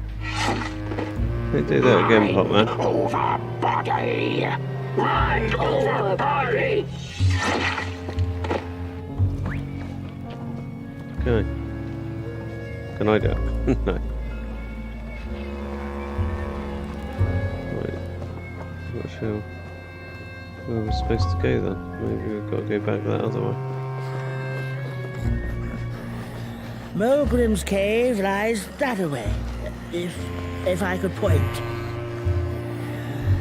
Do that again, Potman. Over body. Mind over body. Okay. Can I do it? No. Right. Not sure where we're supposed to go then. Maybe we've got to go back that other way. Mogrim's cave lies that way. If I could point.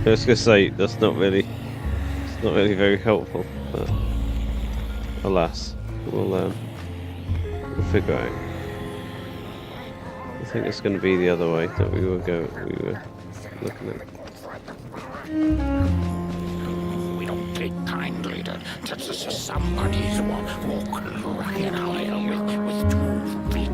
I was going to say, it's not really very helpful, but alas, we'll figure out. I think it's going to be the other way that we were looking at. We don't take kindly to somebody's walking around with 2 feet.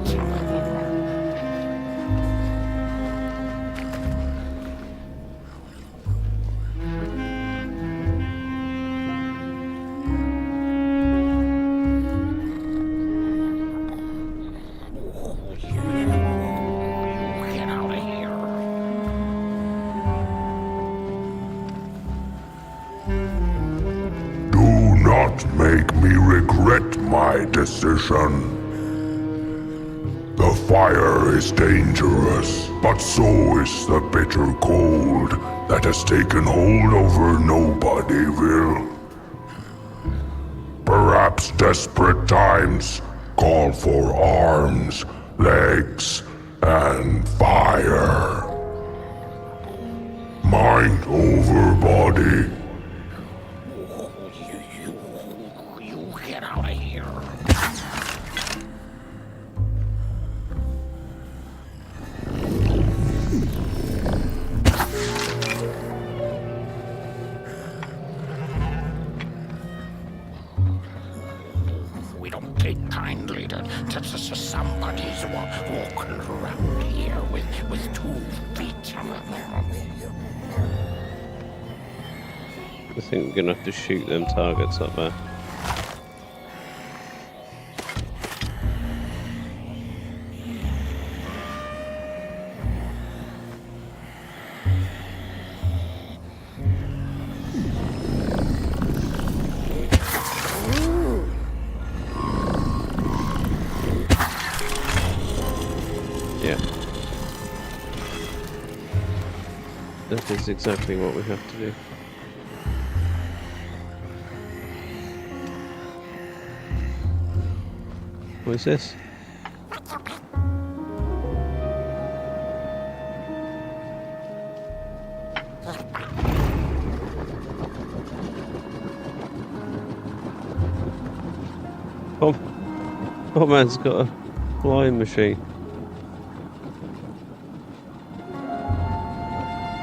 Make me regret my decision. The fire is dangerous, but so is the bitter cold that has taken hold over Nobodyville. Perhaps desperate times call for arms, legs, and fire. Mind over body. Somebody's walking around here with 2 feet. I think we're going to have to shoot them targets up there. That is exactly what we have to do. What is this? Oh man's got a flying machine.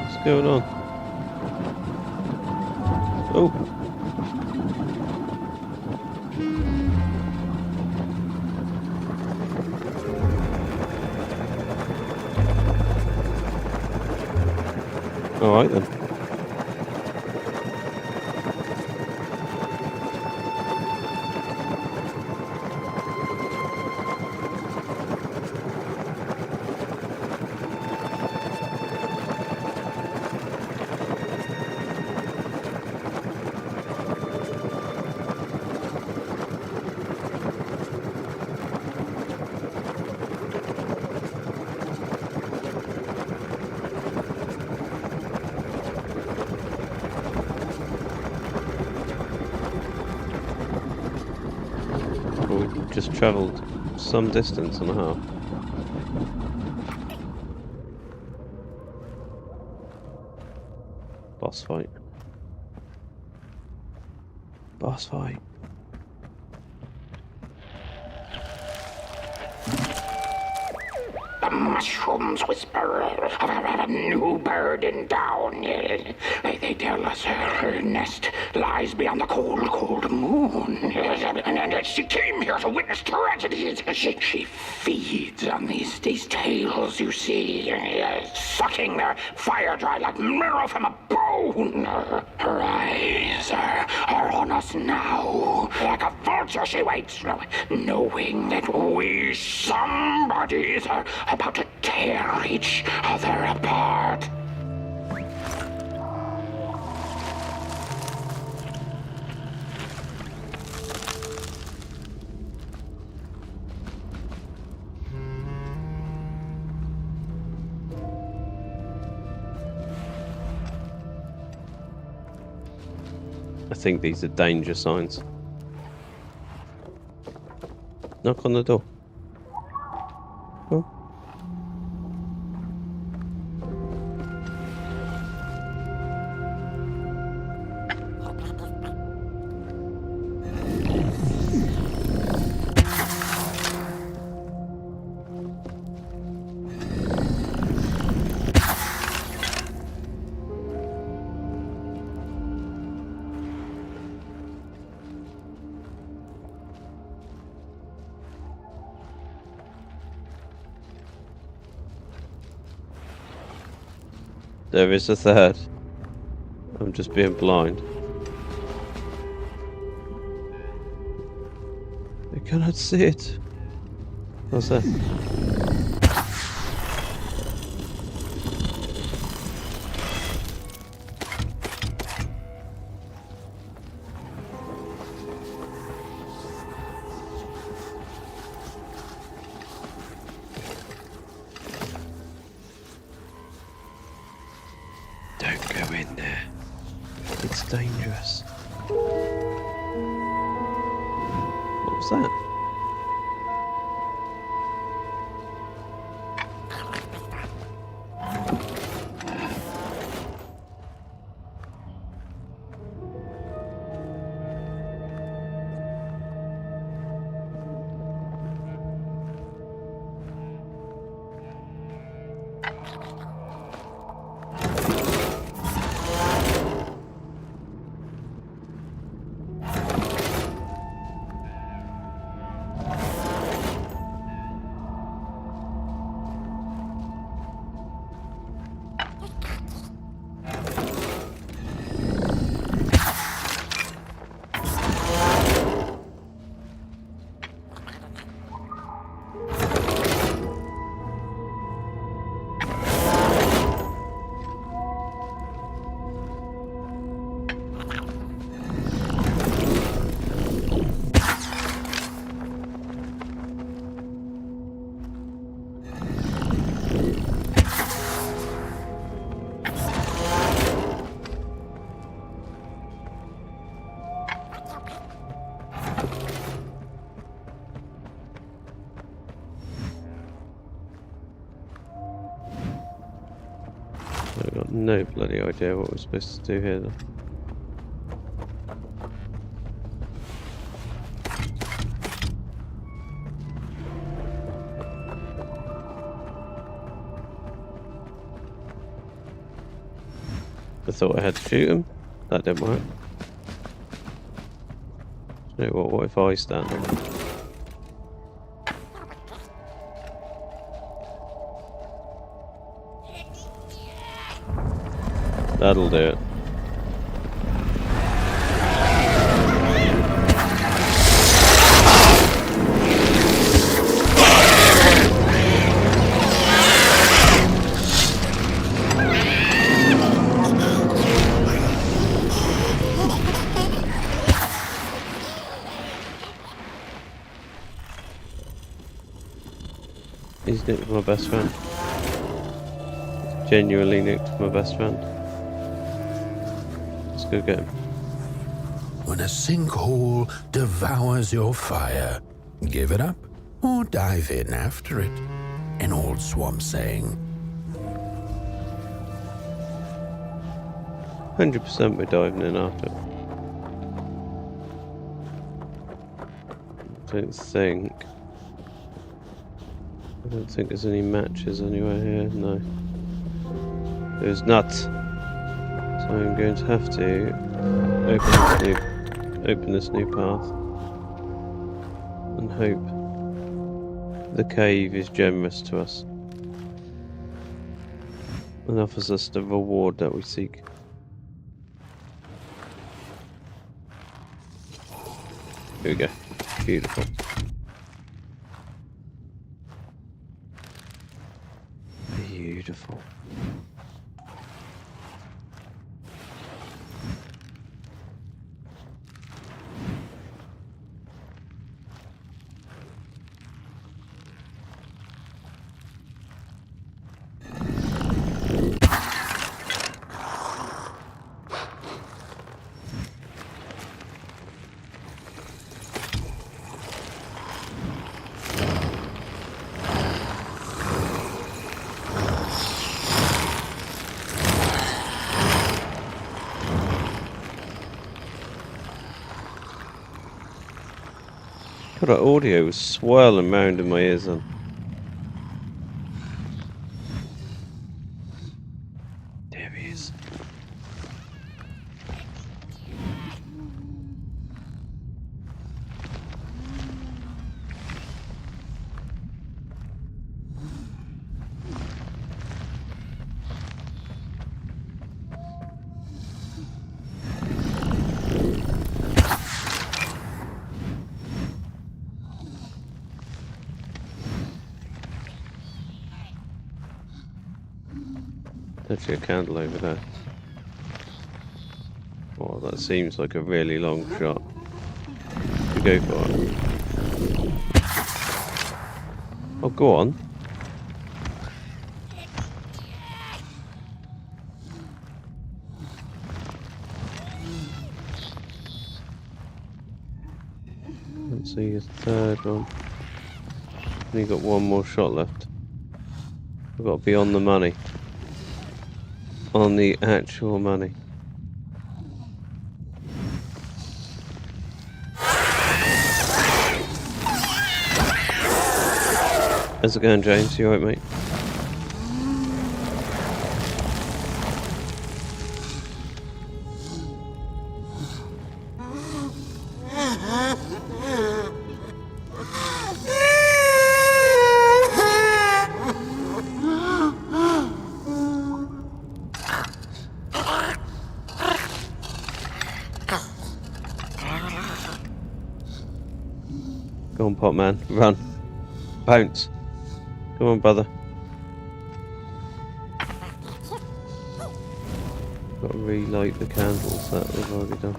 What's going on? Oh. All right then. We've just travelled some distance and a half. Boss fight. Boss fight. The mushrooms whisper of a new bird in town. They tell us her nest lies beyond the cold, cold moon. And she came here to witness tragedies. She feeds on these tales, you see, sucking their fire dry like marrow from a bone. Her eyes are on us now. Like a vulture she waits, knowing that we somebodies are about to tear each other apart. I think these are danger signs. Knock on the door. Oh. There is a third. I'm just being blind. I cannot see it. What's that? Don't go in there. It's dangerous. What was that? I've got no bloody idea what we're supposed to do here though. I thought I had to shoot him. That didn't work. You know what if I stand on him? That'll do it. He's nicked my best friend. Genuinely nicked my best friend. Let's go get him. When a sinkhole devours your fire, give it up or dive in after it. An old swamp saying. 100% we're diving in after it. I don't think don't think there's any matches anywhere here, no. There's not. So I'm going to have to open this new path and hope the cave is generous to us and offers us the reward that we seek. Here we go. Beautiful. Beautiful. God, that audio was swirling round in my ears then. There he is. Actually, a candle over there. Oh, that seems like a really long shot. You go for it. Oh, go on. Let's see his third one. Only got one more shot left. I've got to be on the money. On the actual money. How's it going, James? You alright, mate? Go on, Pot Man, run. Bounce. Come on, brother. Got to relight the candles, that we've already done.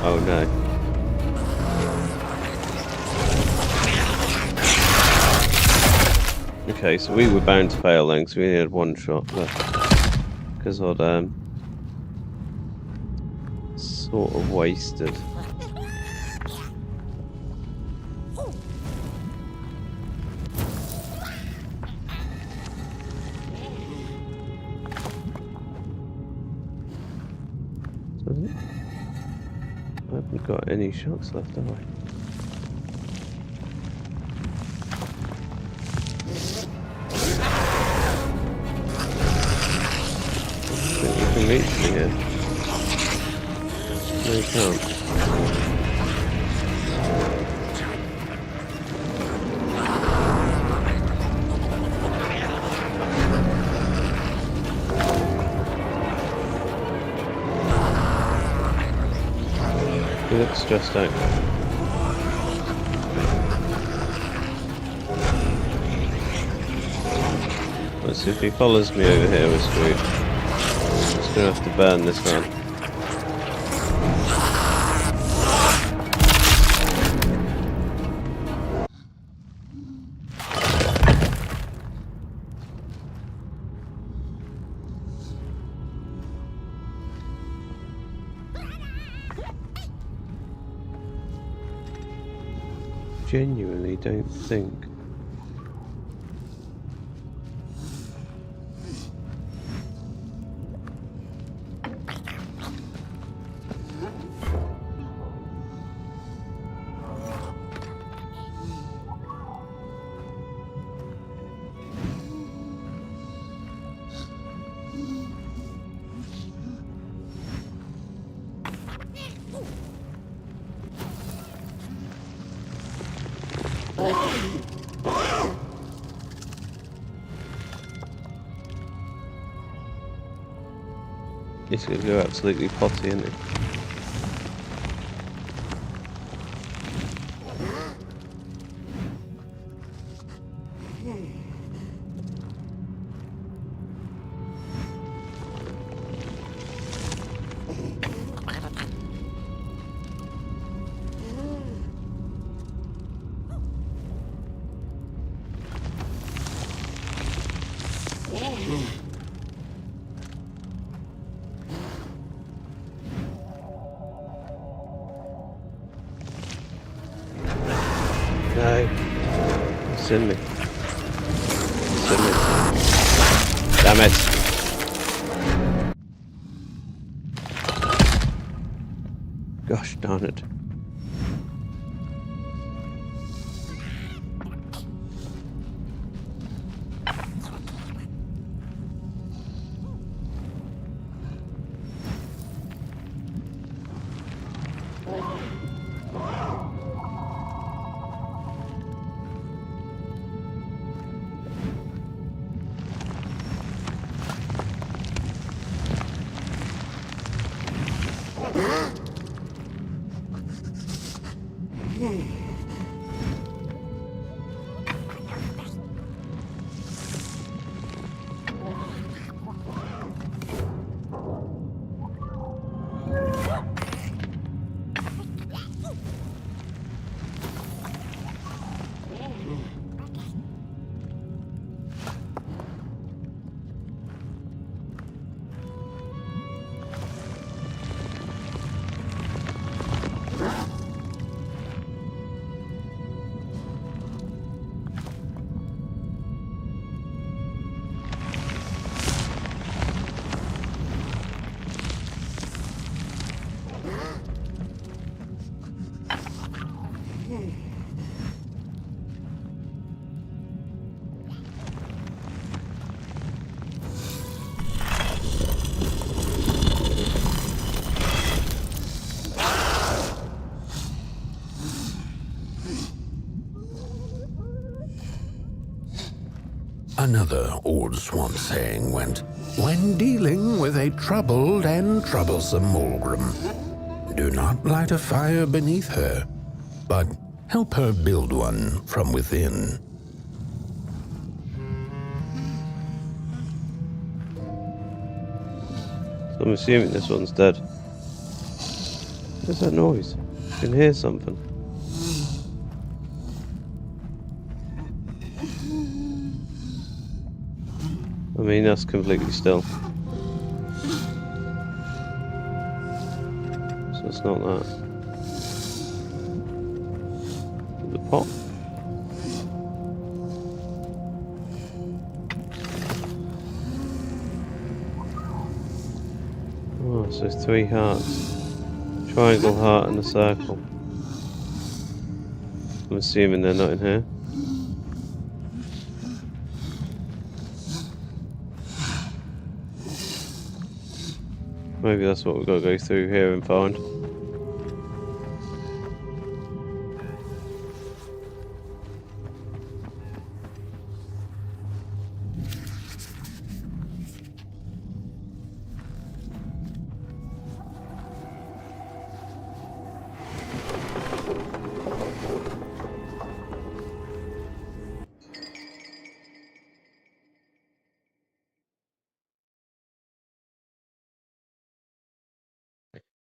Oh no. Okay, so we were bound to fail then, because we only had one shot left. Because I'd sort of wasted. I haven't got any shots left, have I? I think you can reach me here. No, you can't. He looks stressed out. Let's see if he follows me over here, we're screwed. Just gonna have to burn this man. Genuinely don't think. He's gonna go absolutely potty, isn't he? No. It's in me. It's in me. Damn it. Gosh darn it. Another old swamp saying went, when dealing with a troubled and troublesome Mulgrim, do not light a fire beneath her, but help her build one from within. So I'm assuming this one's dead. What's that noise? I can hear something. I mean, that's completely still. So it's not that. The pot? Oh, so 3 hearts. Triangle, heart and a circle. I'm assuming they're not in here. Maybe that's what we've got to go through here and find.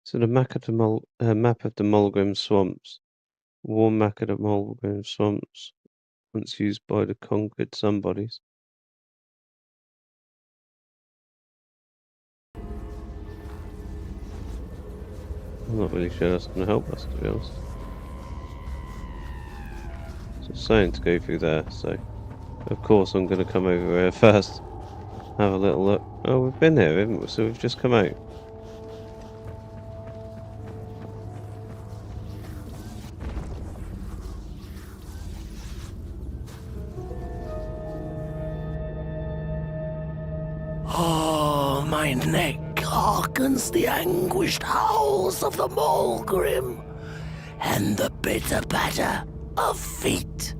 So the map of the Mulgrim swamps. Warm map of the Mulgrim swamps. Once used by the conquered somebodies. I'm not really sure that's going to help us, to be honest. So it's saying to go through there, so of course I'm going to come over here first. Have a little look. Oh, we've been here, haven't we? So we've just come out. my neck hearkens the anguished howls of the Mulgrim, and the bitter patter of feet.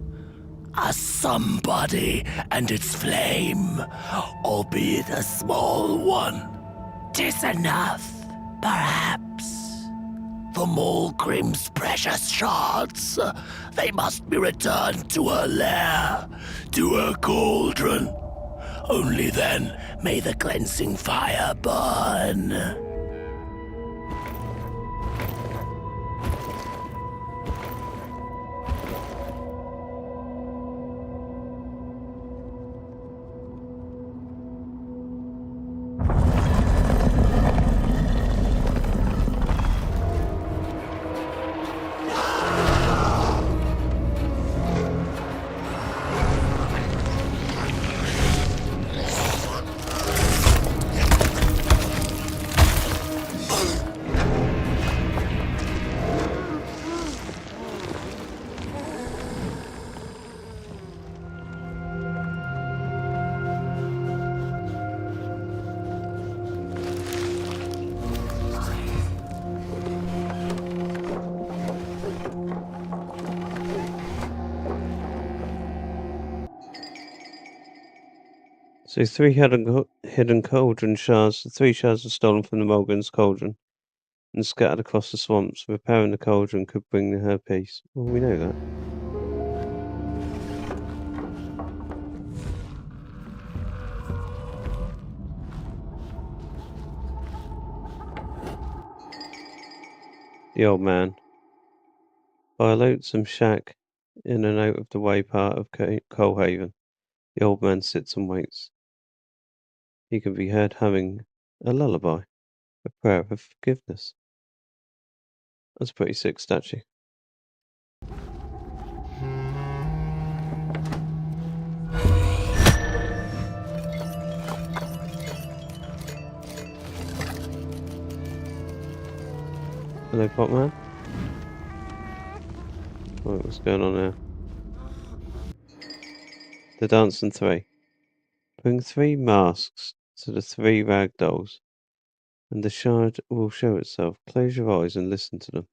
A somebody and its flame, albeit a small one. 'Tis enough, perhaps. The Mulgrim's precious shards, they must be returned to her lair, to her cauldron. Only then may the cleansing fire burn. So 3 hidden cauldron shards. The 3 shards were stolen from the Mulgrim's cauldron and scattered across the swamps. Repairing the cauldron could bring her peace. Well, we know that. The old man. By a lonesome shack in an out-of-the-way part of Coalhaven, the old man sits and waits. He can be heard humming a lullaby, a prayer of forgiveness. That's a pretty sick statue. Hello, Potman. Right, what's going on there? The dance in 3. Bring 3 masks to the 3 rag dolls, and the shard will show itself. Close your eyes and listen to them.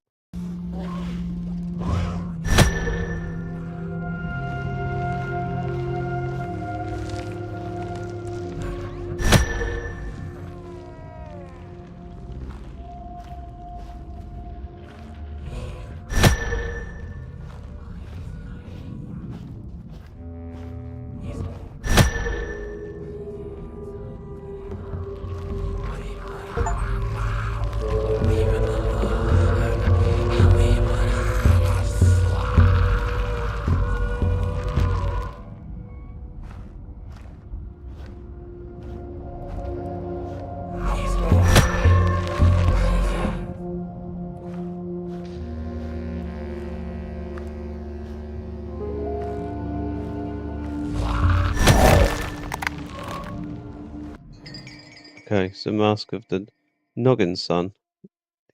Okay, so Mask of the Noggin Son,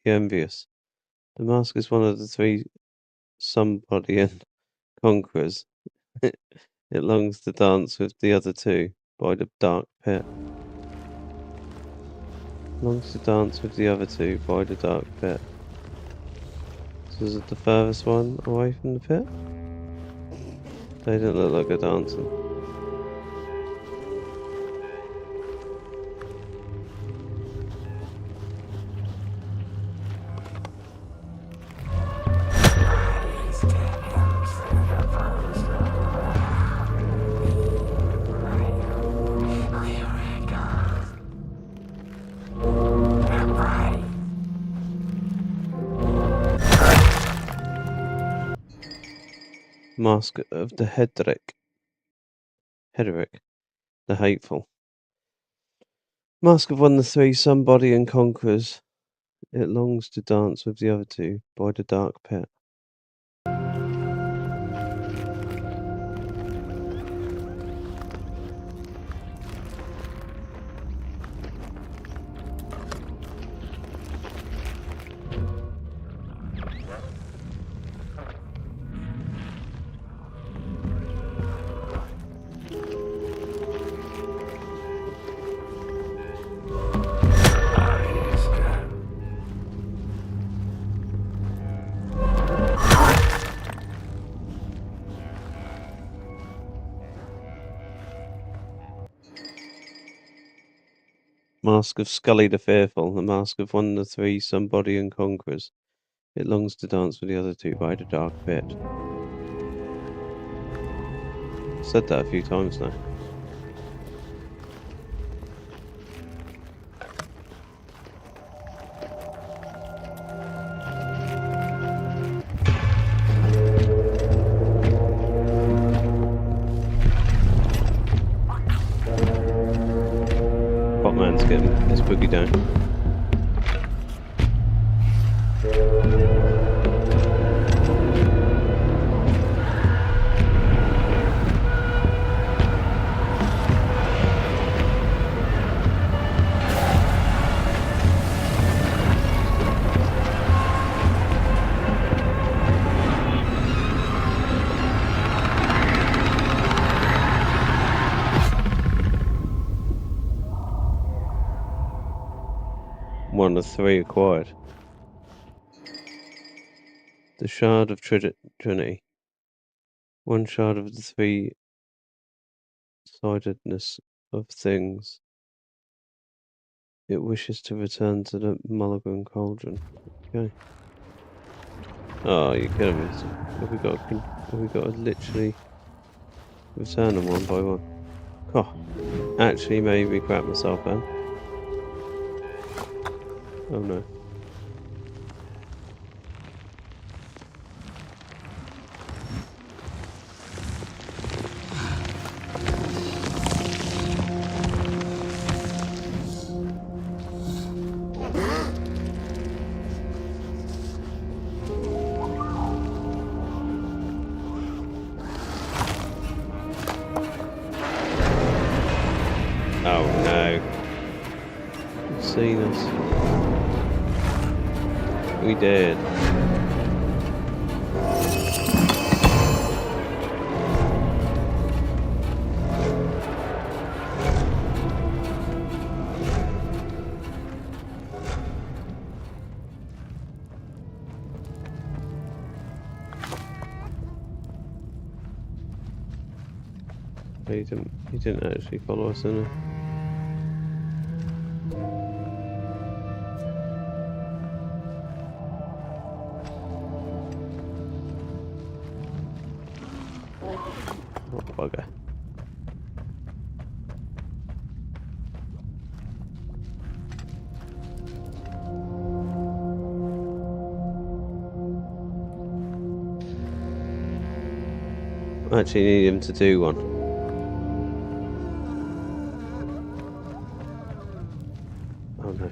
the Envious. The mask is one of the 3 somebody and conquerors. It longs to dance with the other 2 by the dark pit. Longs to dance with the other 2 by the dark pit. So is it the furthest one away from the pit? They don't look like they're dancing. Mask of the Hedrick, the Hateful. Mask of one of the 3 somebody and conquerors. It longs to dance with the other 2 by the dark pit. Mask of Scully the Fearful, the mask of one of the three somebody and conquerors. It longs to dance with the other two by the dark pit. Said that a few times now. Potman's getting his boogie down. One of three acquired. The Shard of Trinity. One shard of the three-sidedness of things. It wishes to return to the Mulligan Cauldron. Okay. Oh, you're kidding me. Have we got to literally return them one by one? Oh, actually made me crap myself then. Oh no. Oh no. You've seen us. We did. He didn't actually follow us, did he? Oh, bugger. I actually need him to do one. Oh no.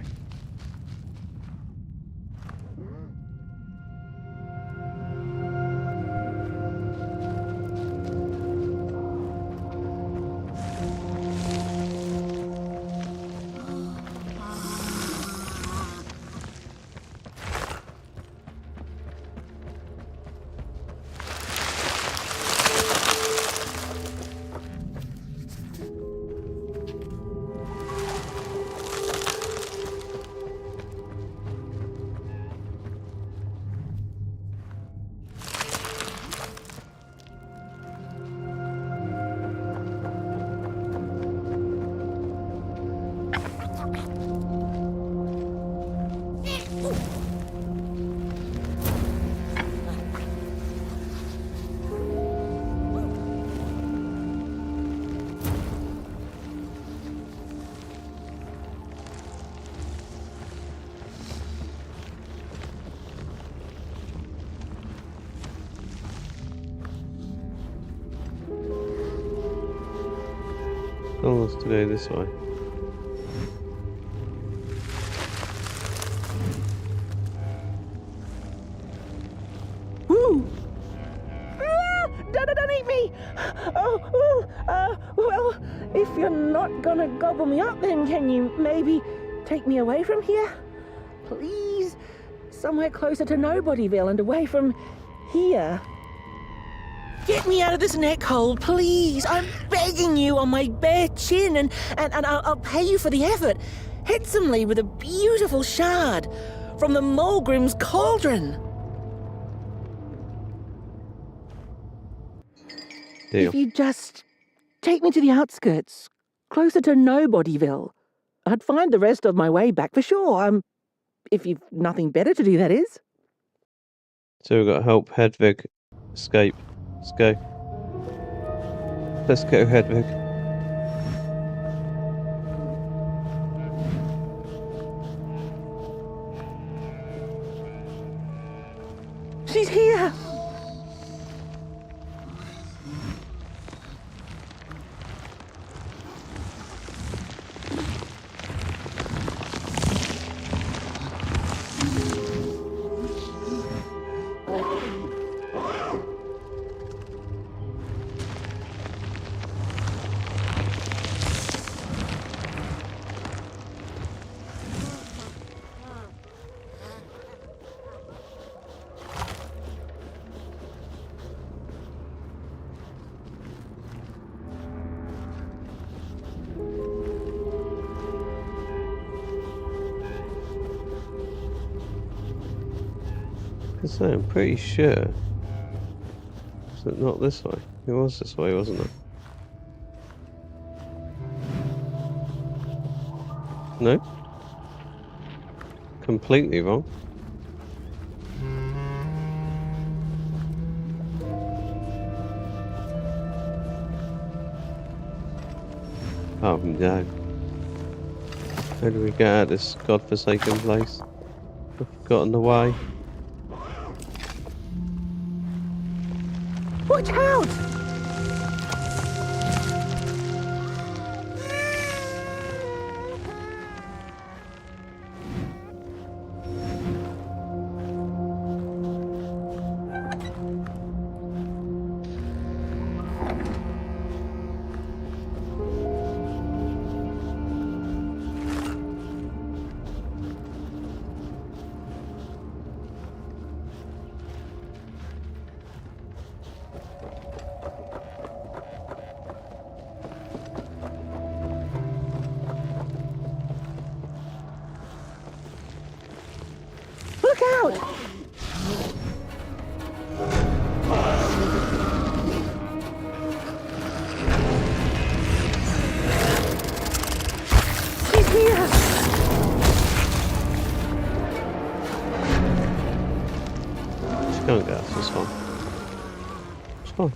Oh, let's go this way. Woo! Don't eat me! Well, if you're not gonna gobble me up, then can you maybe take me away from here? Please? Somewhere closer to Nobodyville and away from here. Get me out of this neck hole, please. I'm begging you on my bare chin, and I'll pay you for the effort. Handsomely with a beautiful shard from the Mulgrim's Cauldron. Deal. If you just take me to the outskirts, closer to Nobodyville, I'd find the rest of my way back for sure. If you've nothing better to do, that is. So we've got to help Hedvig escape. Let's go. Let's go, Hedvig. She's here! So I'm pretty sure. Is it not this way? It was this way, wasn't it? No? Completely wrong. Oh no. How do we get out of this godforsaken place? I've gotten away. Watch out! Look out! She's here! She can't get us, it's fine. It's fine.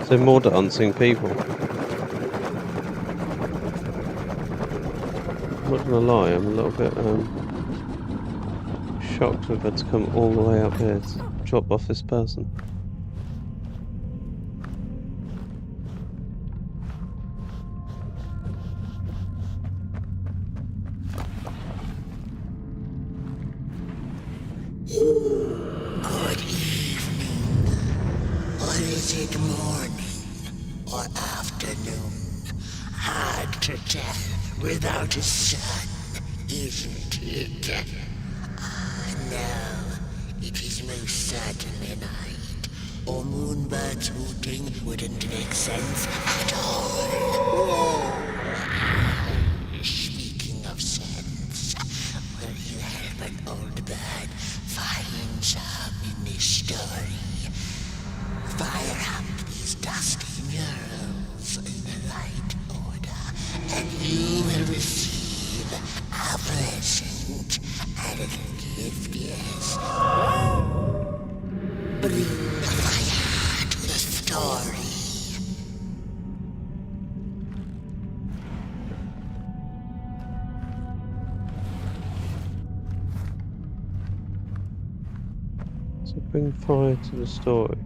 So more dancing people. I'm not gonna lie, I'm a little bit shocked we've had to come all the way up here to drop off this person. Good evening. Or is it morning or afternoon? Hard to tell without a sun. isn't it? No, it is most certainly night, or moonbirds hooting wouldn't make sense at all. Speaking of sense, will you help an old bird find some in this story? Fire up these dusty murals in the right order, and you will receive a present, a little gift, yes. Bring the fire to the story. So bring fire to the story.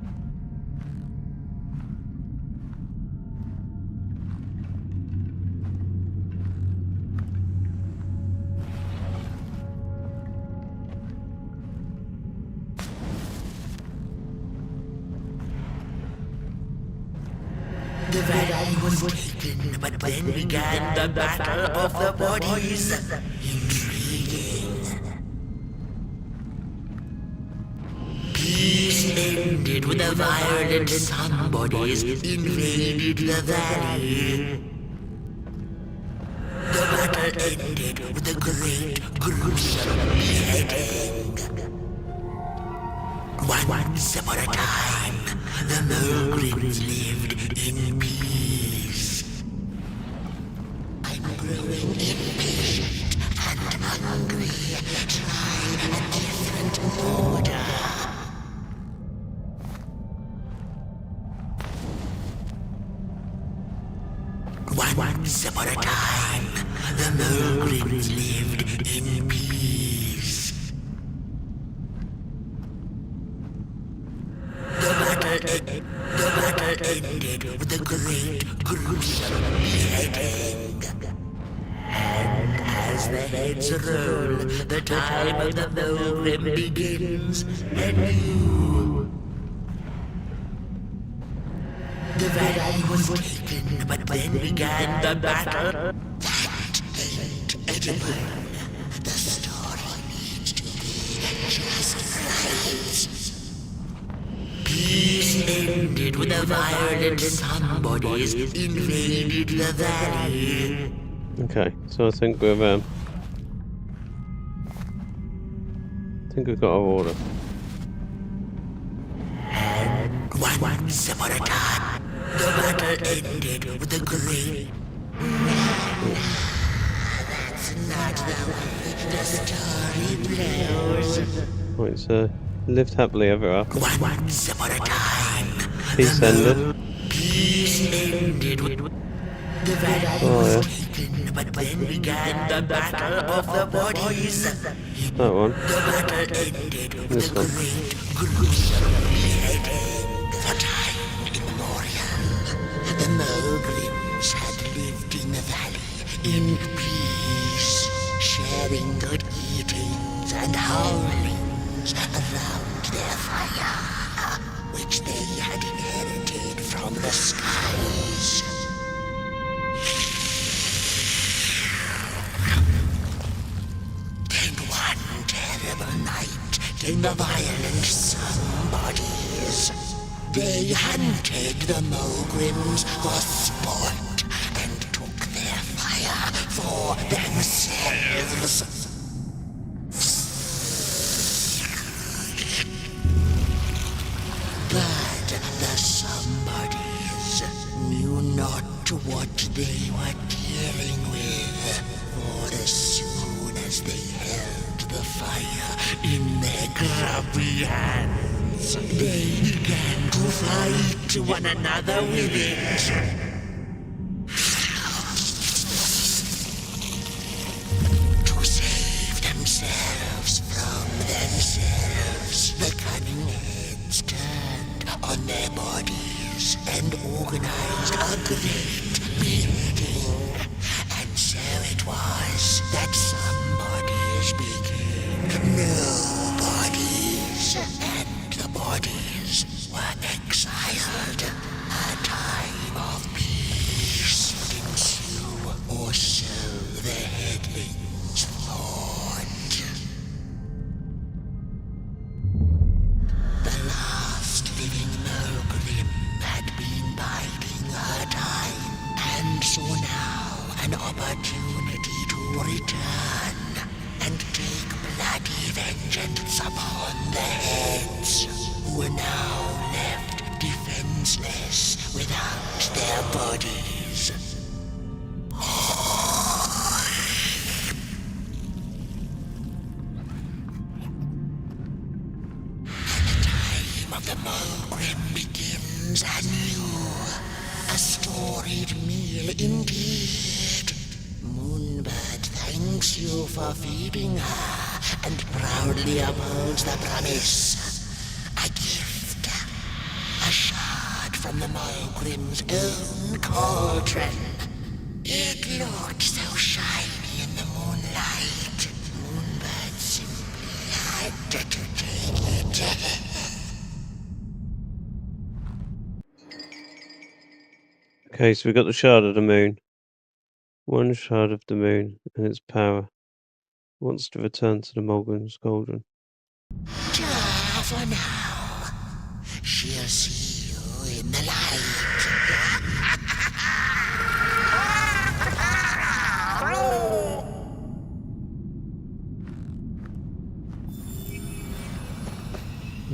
The valley was taken, but then began the battle of the bodies. Intriguing. Peace ended when the violent sun bodies invaded the valley. The battle ended with a great, gruesome beheading. Once upon a time, the Mulgrins lived in peace. I'm growing impatient and hungry. Try a different order. Once upon a time, the Mulgrins lived in peace. The battle ended with a great, gruesome beheading. And as the heads roll, the time of the Mulgrim begins anew. The valley was taken, but then began the battle. That ain't edible. The story needs to be just right. Peace ended when the violent sun bodies invaded the valley. Okay, so I think we've got our order. And once upon a time, the battle ended with a great. That's not the way the story plays. Right, so lived happily ever after. Once upon a time, Peace ended. peace ended with the valley was taken, but then began the battle of the bodies. That one. The battle ended with This a one. great, gruesome beheading. For time immemorial, the Mulgrims had lived in the valley in peace, sharing good eatings and howlings around their fire, which they had inherited from the skies. Then one terrible night came the violent sun bodies. They hunted the Mulgrims for sport and took their fire for themselves. But the somebodies knew not what they were dealing with, for as soon as they held the fire in their grubby hands, they began to fight one another with it. To save themselves from themselves, the cunning heads turned on their bodies and organized a great meeting. And so it was that some bodies became nobodies, and the bodies were exiled. A time of peace would ensue, or so the headlings thought. vengeance upon the heads, who are now left defenseless without their bodies. The Mulgrim begins anew. A storied meal indeed. Moonbird thanks you for feeding her and proudly upholds the promise. A gift. A shard from the Mulgrim's own cauldron. It looked so shiny in the moonlight. Moonbird simply had to take it. Okay, so we got the shard of the moon. One shard of the moon and its power wants to return to the Mulgrim's cauldron. For now, she'll see you in the light.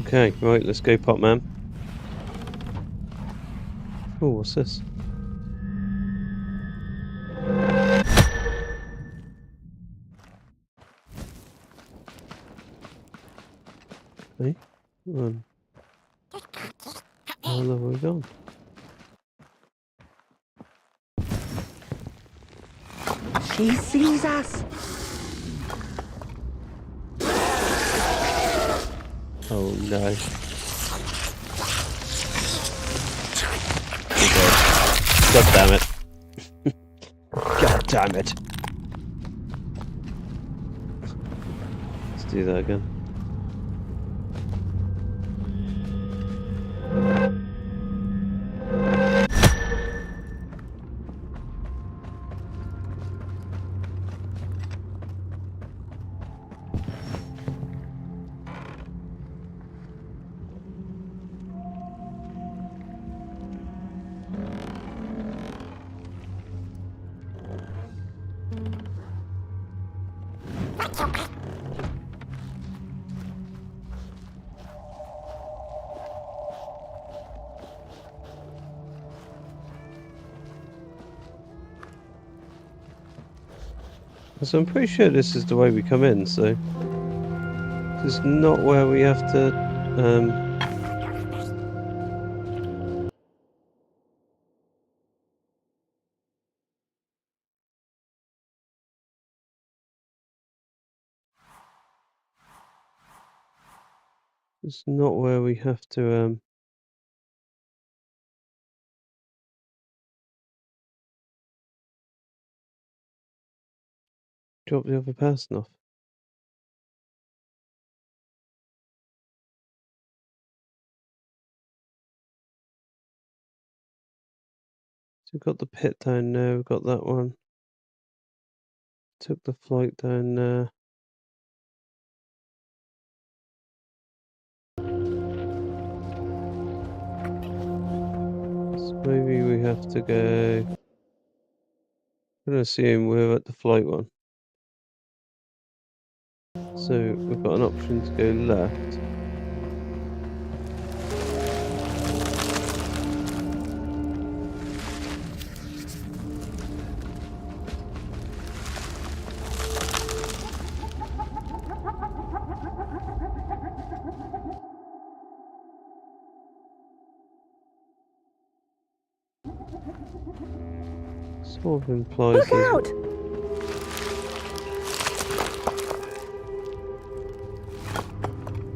Okay, right, let's go, Potman. Oh, what's this? Hey, how have we gone? She sees us. Oh no. God damn it. God damn it. Let's do that again. So I'm pretty sure this is the way we come in, so this is not where we have to it's not where we have to drop the other person off. So we've got the pit down there, we've got that one. Took the flight down there. So maybe we have to go. I'm gonna assume we're at the flight one. So we've got an option to go left. Sort of implies Look there's- out!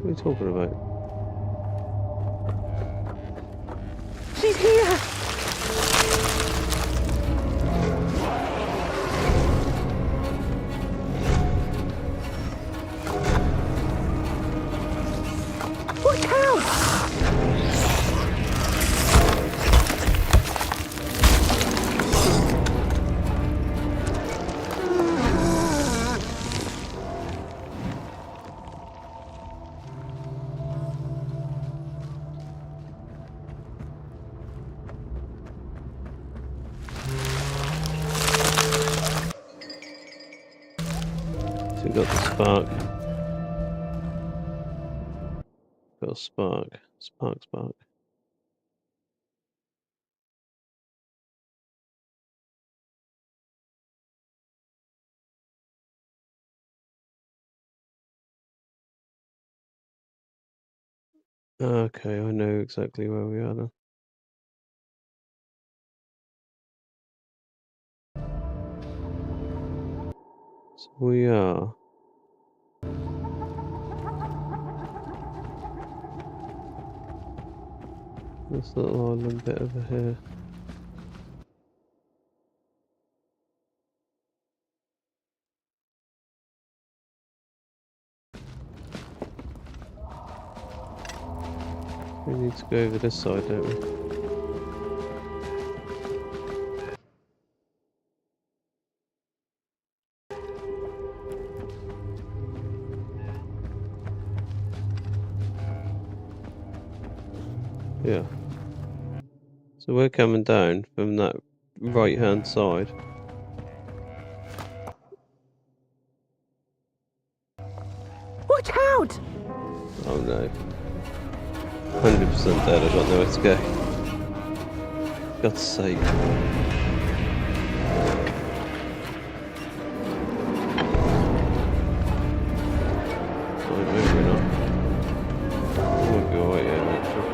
What are you talking about? She's here! Look out! So we've got the spark. got spark. Spark. Okay, I know exactly where we are now. So we are this little island bit over here. We need to go over this side, don't we? Yeah. So we're coming down from that right-hand side. Watch out! Oh no. 100% dead, I don't know where to go. God's sake. Right, maybe we're not. Might be alright, yeah, actually.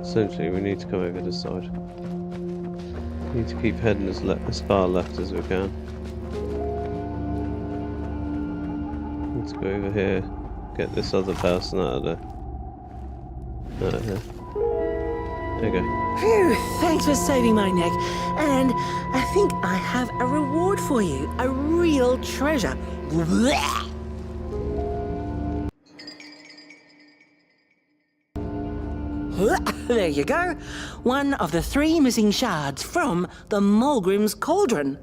Essentially, we need to come over this side. We need to keep heading as far left as we can. Let's go over here, get this other person out of there. There you go. Phew, thanks for saving my neck. And I think I have a reward for you. A real treasure. Blech. There you go. One of the 3 missing shards from the Mulgrim's Cauldron.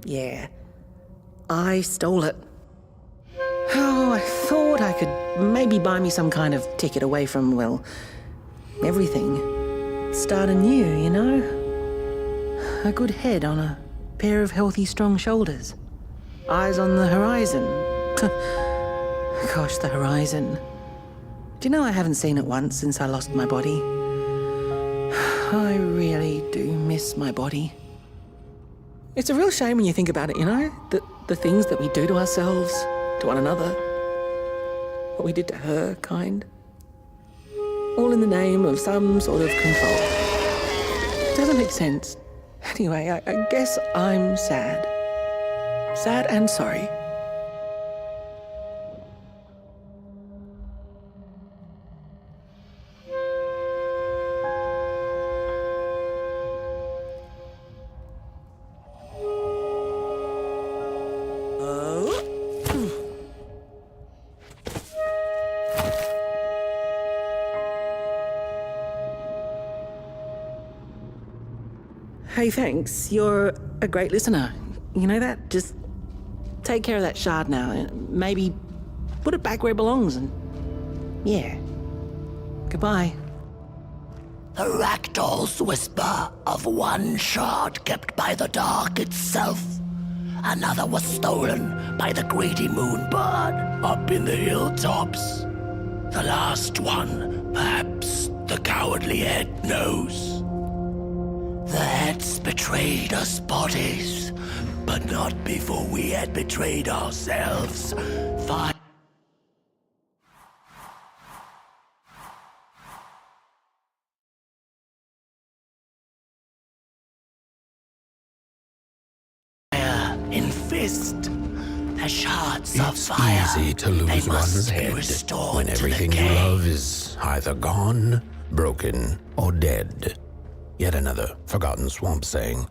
Yeah, I stole it. Oh, I thought I could maybe buy me some kind of ticket away from, well, everything. Start anew, you know? A good head on a pair of healthy, strong shoulders. Eyes on the horizon. Gosh, the horizon. Do you know I haven't seen it once since I lost my body? I really do miss my body. It's a real shame when you think about it, you know? The things that we do to ourselves, to one another. What we did to her, kind. All in the name of some sort of control. It doesn't make sense. Anyway, I guess I'm sad. Sad and sorry. Hey, thanks. You're a great listener. You know that? Just take care of that shard now and maybe put it back where it belongs and... yeah. Goodbye. The ragdoll's whisper of one shard kept by the dark itself. Another was stolen by the greedy moonbird up in the hilltops. The last one, perhaps the cowardly head knows. The heads betrayed us bodies, but not before we had betrayed ourselves. Fire in fist. The shards of It's fire. easy to They lose must one's be head restored when to everything the you cave. love is either gone, broken, or dead. Yet another forgotten swamp saying.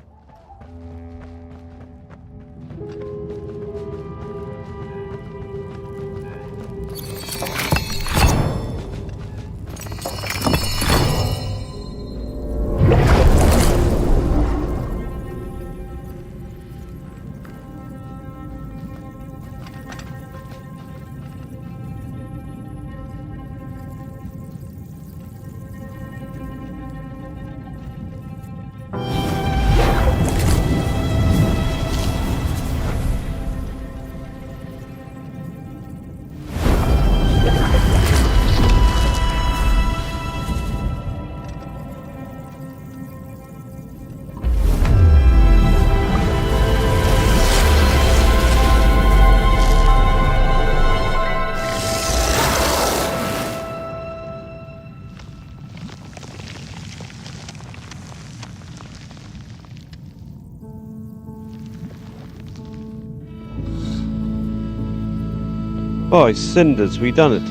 By cinders, we done it.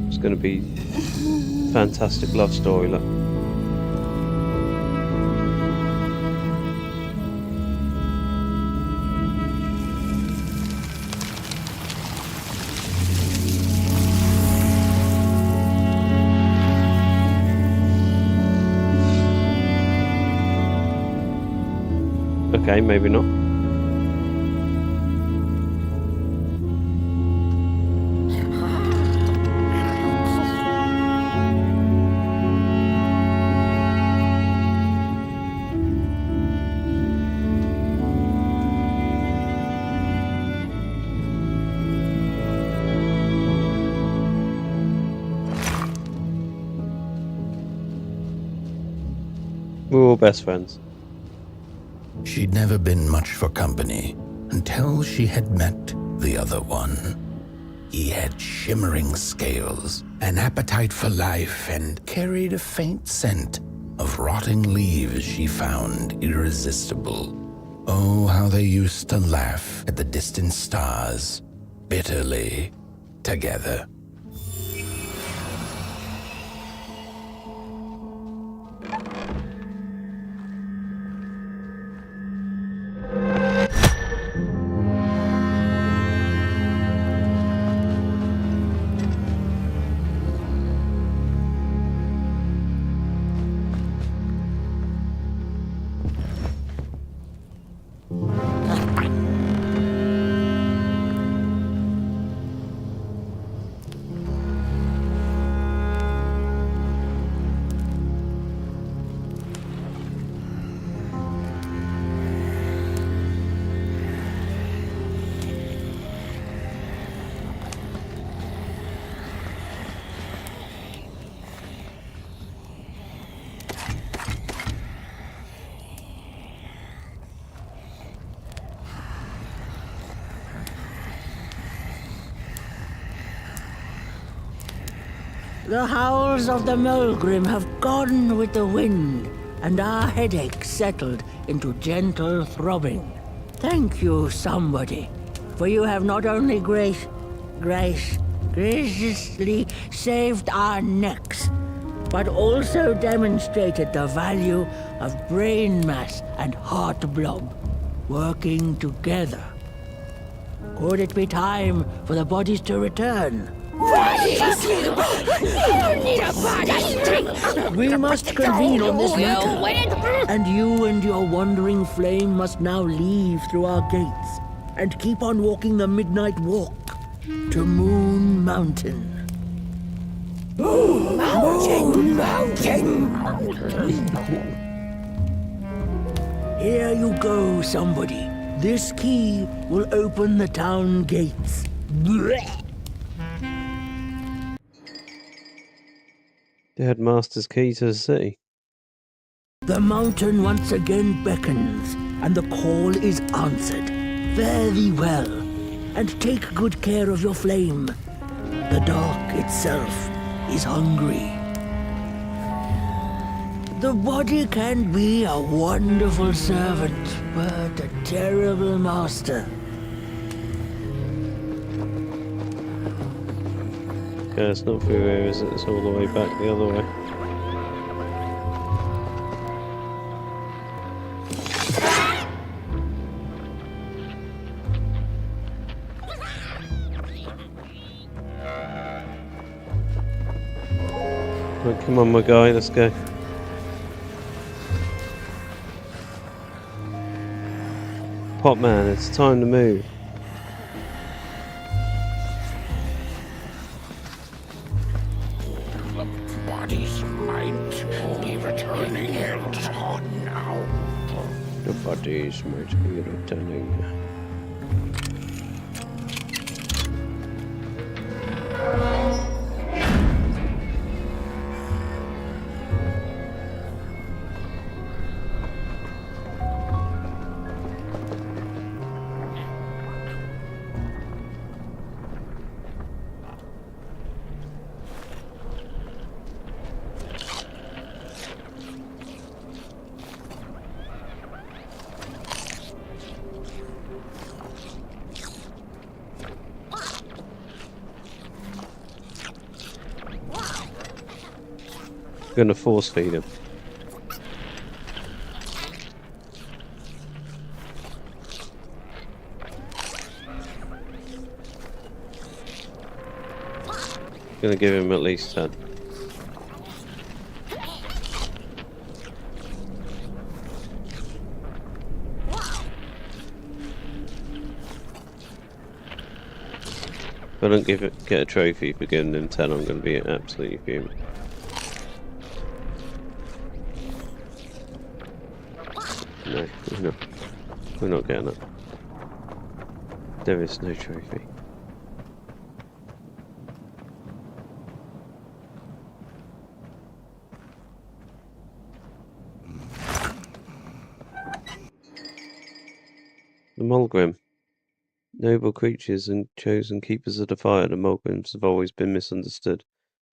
It's going to be fantastic love story, look. Okay, maybe not. We're all best friends. She'd never been much for company until she had met the other one. He had shimmering scales, an appetite for life, and carried a faint scent of rotting leaves she found irresistible. Oh, how they used to laugh at the distant stars, bitterly, together. The howls of the Mulgrim have gone with the wind, and our headaches settled into gentle throbbing. Thank you, somebody, for you have not only graciously saved our necks, but also demonstrated the value of brain mass and heart blob working together. Could it be time for the bodies to return? We must convene on this matter, and you and your wandering flame must now leave through our gates and keep on walking the midnight walk to Moon Mountain. Moon Mountain! Here you go, somebody. This key will open the town gates. The headmaster's key to the city. The mountain once again beckons, and the call is answered. Fare thee well, and take good care of your flame. The dark itself is hungry. The body can be a wonderful servant, but a terrible master. Okay, it's not through here, is it? It's all the way back the other way. Right, come on, my guy, let's go. Potman, it's time to move. Bodies might be returning now. The bodies might be returning. gonna force feed him. Gonna give him at least 10. If I don't get a trophy for giving him 10, I'm gonna be absolutely fuming. No, we're not getting it. There is no trophy. The Mulgrim. Noble creatures and chosen keepers of the fire, the Mulgrims have always been misunderstood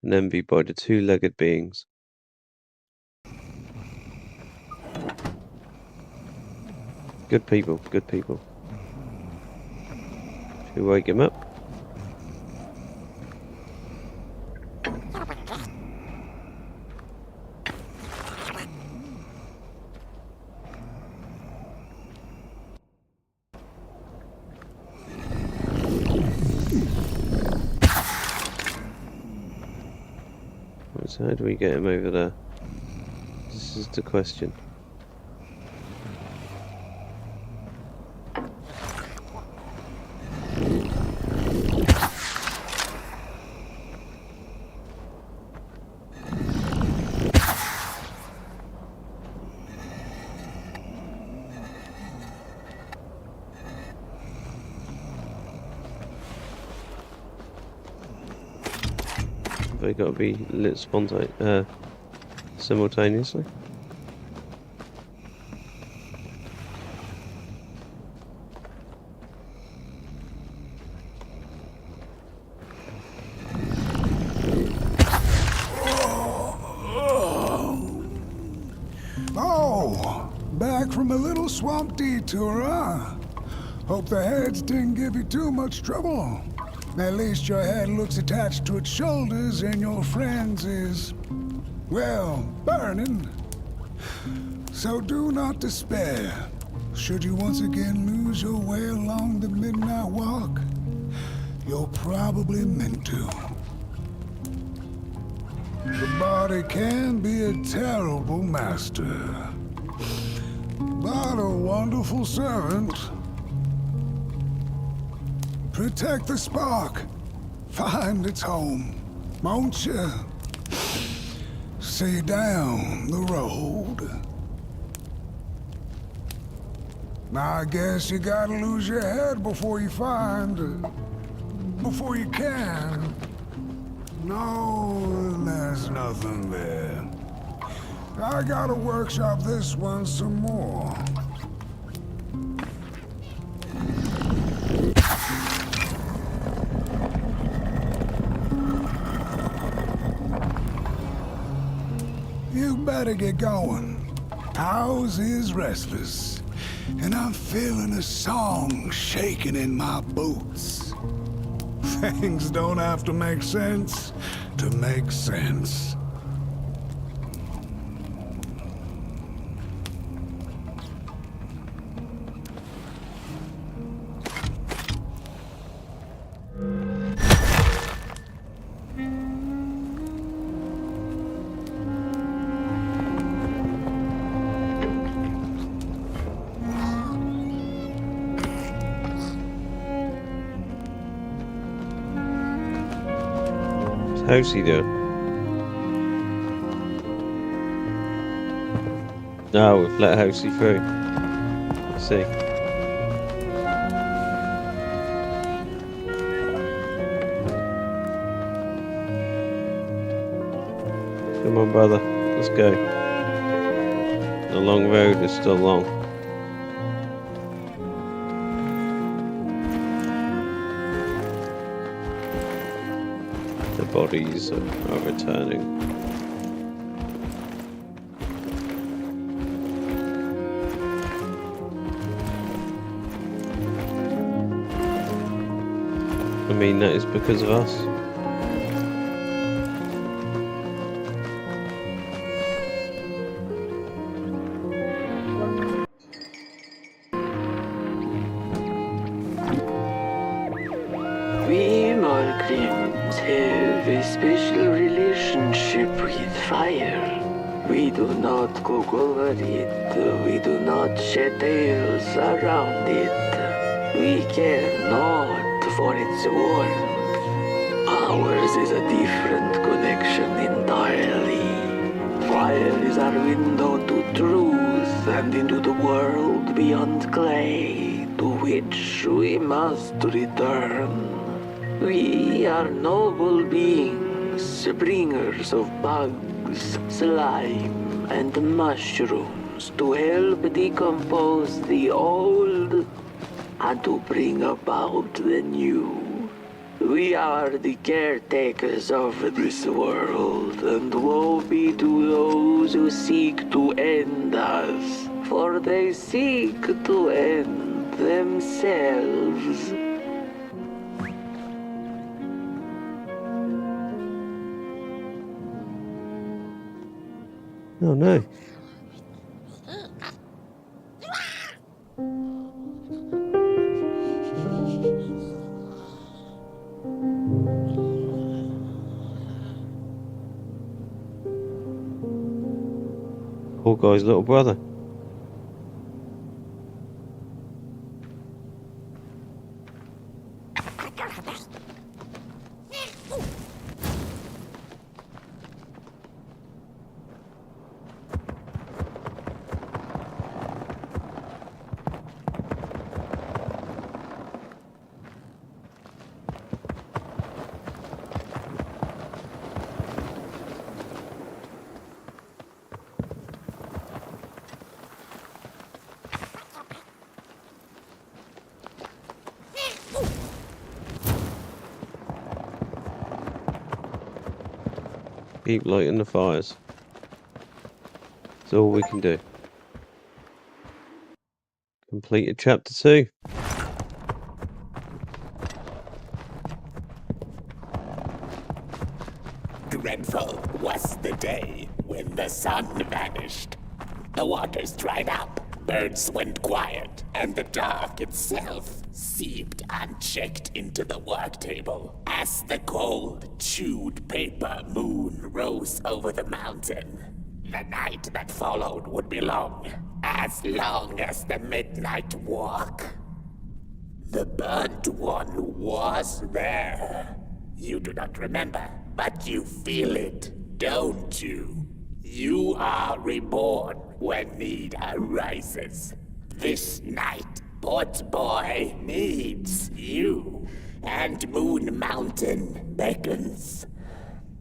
and envied by the two-legged beings. Good people, good people. Should we wake him up? So how do we get him over there? This is the question. They got to be lit simultaneously. Oh, back from a little swamp detour, huh? Hope the heads didn't give you too much trouble. At least your head looks attached to its shoulders and your friend's is, well, burning. So do not despair. Should you once again lose your way along the midnight walk, you're probably meant to. The body can be a terrible master, but a wonderful servant. Protect the spark. Find its home, won't you? See down the road. Now I guess you gotta lose your head before you before you can. No, there's nothing there. I gotta workshop this one some more. You better get going. House is restless, and I'm feeling a song shaking in my boots. Things don't have to make sense to make sense. How's he doing? No, we've let Housey through. Let's see. Come on, brother. Let's go. The long road is still long. The bodies are returning. I mean, that is because of us. dreams have a special relationship with fire. We do not cook over it. We do shed shadows around it. We care not for its warmth. Ours is a different connection entirely. Fire is our window to truth and into the world beyond clay, to which we must return. We are noble beings, bringers of bugs, slime, and mushrooms to help decompose the old and to bring about the new. We are the caretakers of this world, and woe be to those who seek to end us, for they seek to end themselves. Oh no. Poor guy's little brother. Keep lighting the fires. That's all we can do. Completed chapter 2. Dreadful was the day when the sun vanished. The waters dried up, birds went quiet, and the dark itself seeped unchecked into the work table as the cold, chewed paper moon rose over the mountain. The night that followed would be long as the midnight walk. The burnt one was there. You do not remember, but you feel it, don't you? You are reborn when need arises. This night, Potboy needs you, and Moon Mountain beckons.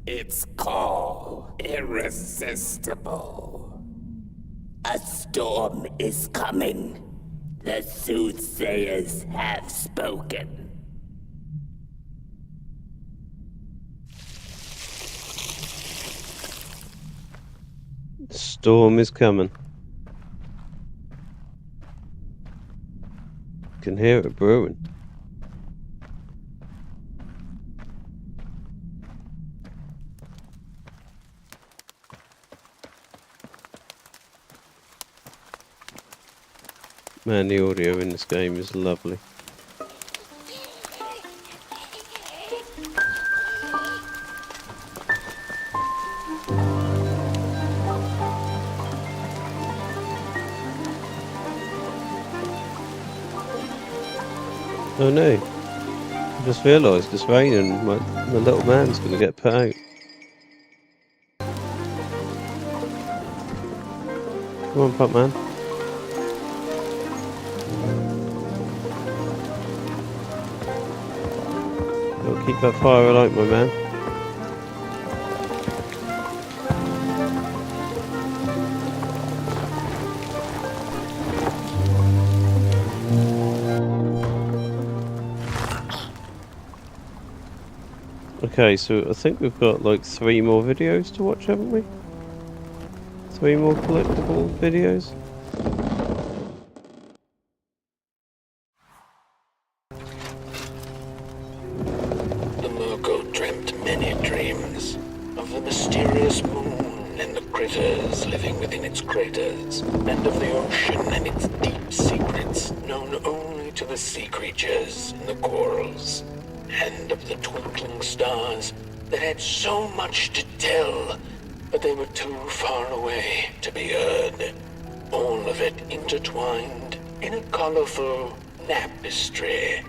Its call irresistible. A storm is coming. The soothsayers have spoken. The storm is coming. Can hear it brewing. Man, the audio in this game is lovely. Oh no, I just realised it's raining, my little man's gonna get put out. Come on, Pop Man. Gotta keep that fire alight, my man. Okay, so I think we've got like 3 more videos to watch, haven't we? 3 more collectible videos. The Murko dreamt many dreams of the mysterious moon and the critters living within its craters, and of the ocean and its deep secrets known only to the sea creatures in the corals. and of the twinkling stars that had so much to tell, but they were too far away to be heard. All of it intertwined in a colorful tapestry.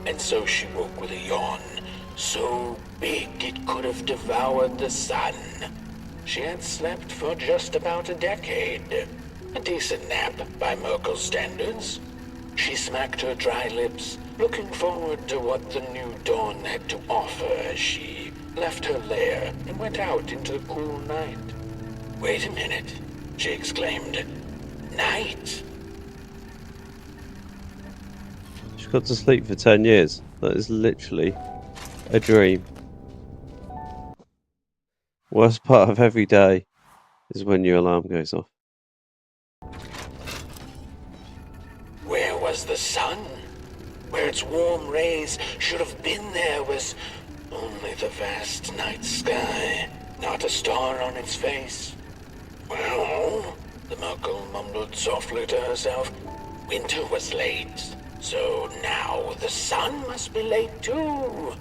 And so she woke with a yawn, so big it could have devoured the sun. She had slept for just about a decade. A decent nap by Merkel's standards. She smacked her dry lips, looking forward to what the new dawn had to offer as she left her lair and went out into the cool night. Wait a minute, she exclaimed. Night? She got to sleep for 10 years. That is literally a dream. Worst part of every day is when your alarm goes off. Where was the sun? Where its warm rays should have been there was only the vast night sky, not a star on its face. Well, the Merkel mumbled softly to herself, winter was late, so now the sun must be late too.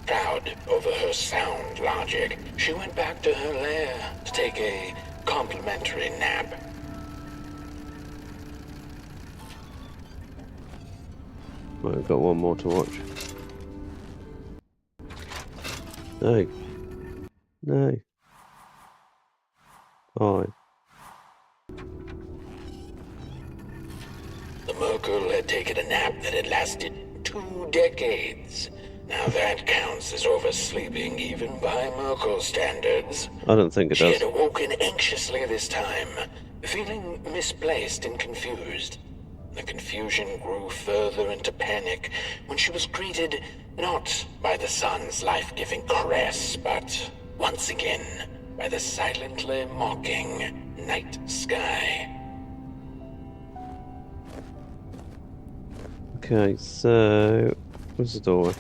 Proud over her sound logic, she went back to her lair to take a complimentary nap. Right, we've got one more to watch. No. No. 5. The Merkel had taken a nap that had lasted 2 decades. Now that counts as oversleeping even by Merkel standards. I don't think it She does. had awoken anxiously this time, feeling misplaced and confused. The confusion grew further into panic when she was greeted not by the sun's life-giving caress, but once again by the silently mocking night sky. Okay, so where's the doorway?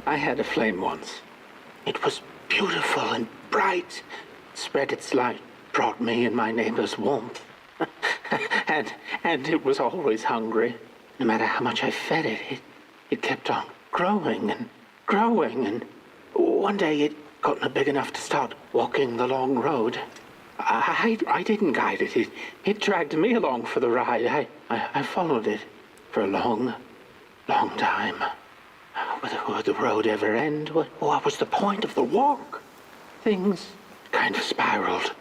I had a flame once. It was beautiful and bright. It spread its light, brought me and my neighbors warmth. and it was always hungry. No matter how much I fed it, it kept on growing and growing. And one day it got big enough to start walking the long road. I didn't guide it. It dragged me along for the ride. I followed it for a long, long time. Would the road ever end? What was the point of the walk? Things kind of spiraled.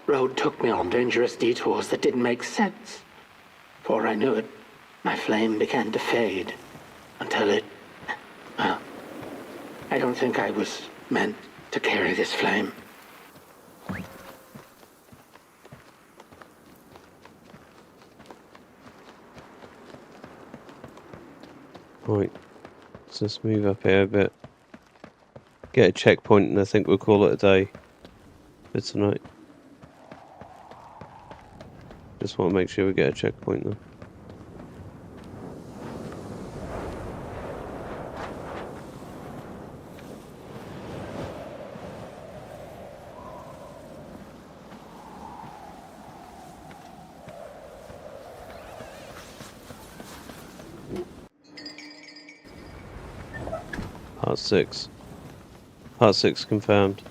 Road took me on dangerous detours that didn't make sense. Before I knew it, my flame began to fade until it... Well, I don't think I was meant to carry this flame. Right. Let's just move up here a bit. Get a checkpoint and I think we'll call it a day for tonight. Just want to make sure we get a checkpoint though. Part 6. Part 6 confirmed.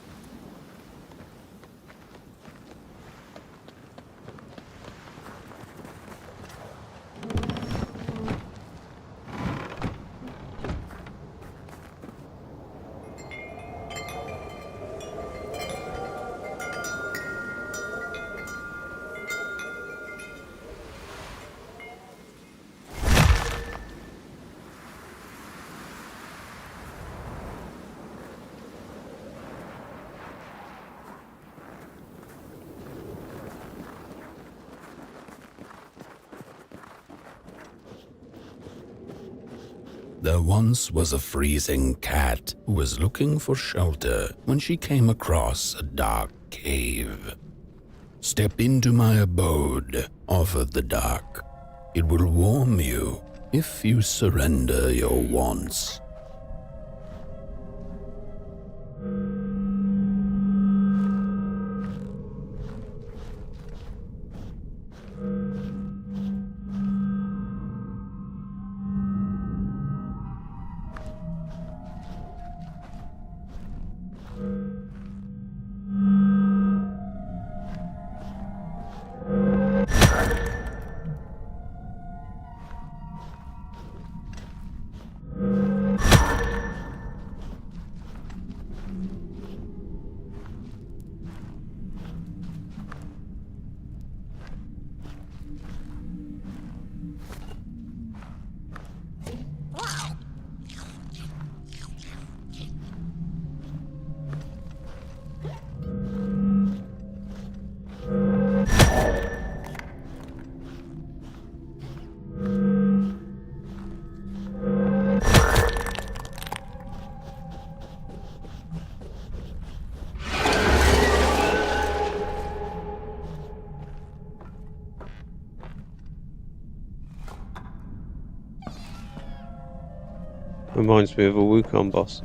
There once was a freezing cat who was looking for shelter when she came across a dark cave. "Step into my abode," offered the dark. "It will warm you if you surrender your wants." Reminds me of a Wukong boss.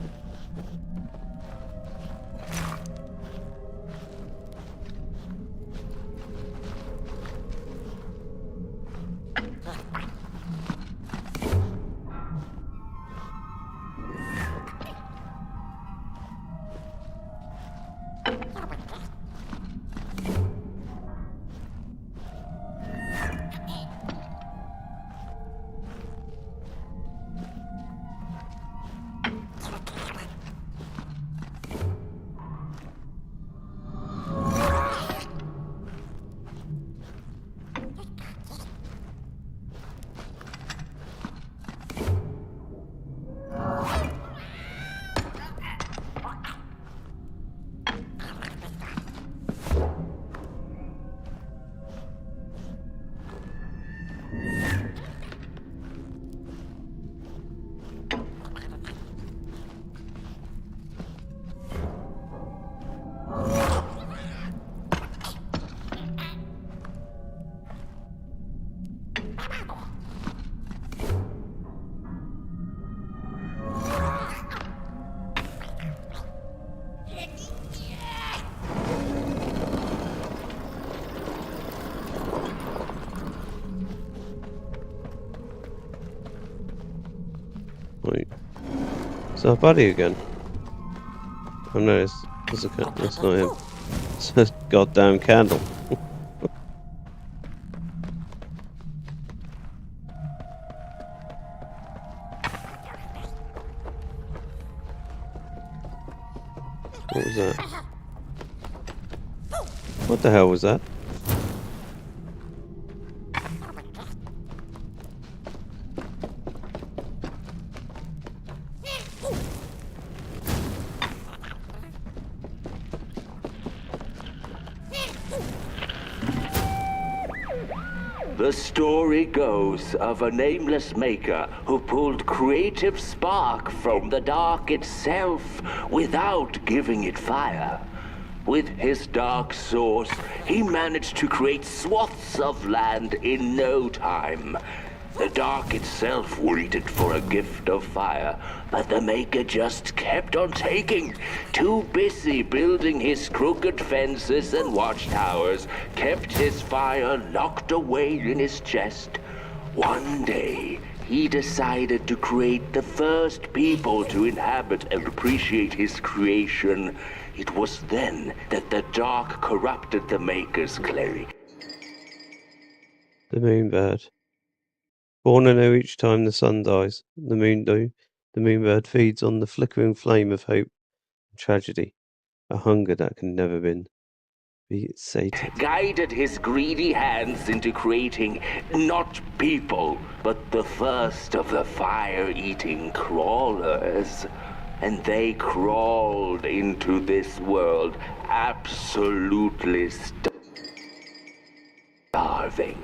Wait. It's our buddy again. Oh no, it's that's not him. It's a goddamn candle. What was that? What the hell was that? The story goes of a nameless maker who pulled creative spark from the dark itself without giving it fire. With his dark source, he managed to create swaths of land in no time. The dark itself waited for a gift of fire, but the maker just kept on taking. Too busy building his crooked fences and watchtowers, kept his fire locked away in his chest. One day, he decided to create the first people to inhabit and appreciate his creation. It was then that the dark corrupted the maker's clay. The moonbird. Born anew each time the sun dies, the moonbird feeds on the flickering flame of hope and tragedy, a hunger that can never be sated. Guided his greedy hands into creating not people, but the first of the fire-eating crawlers. And they crawled into this world absolutely starving.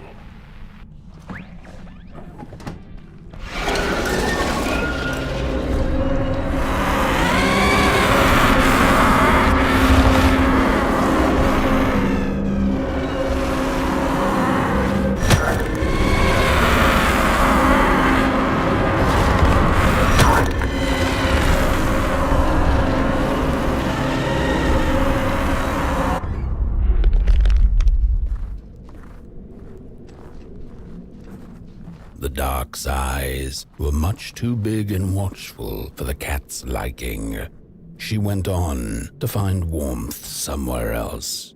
The dark's eyes were much too big and watchful for the cat's liking. She went on to find warmth somewhere else.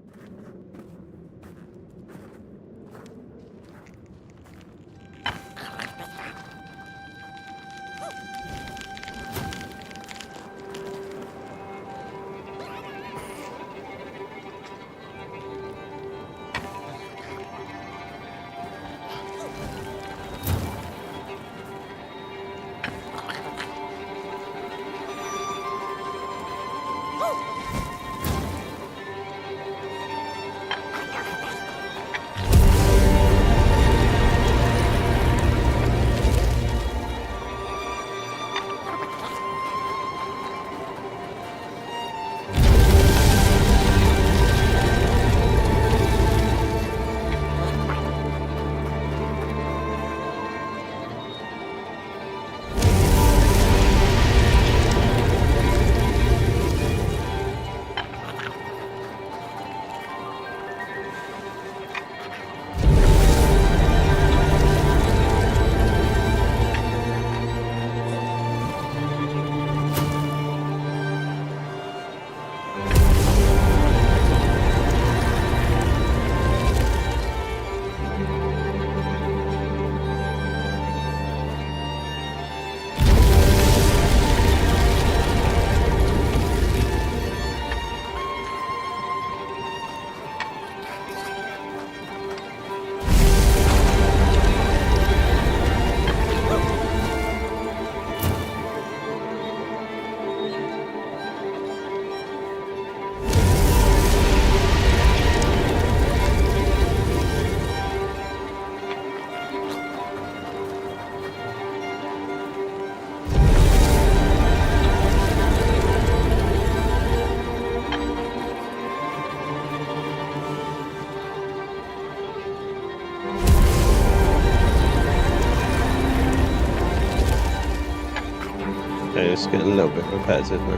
Okay, it's getting a little bit repetitive now.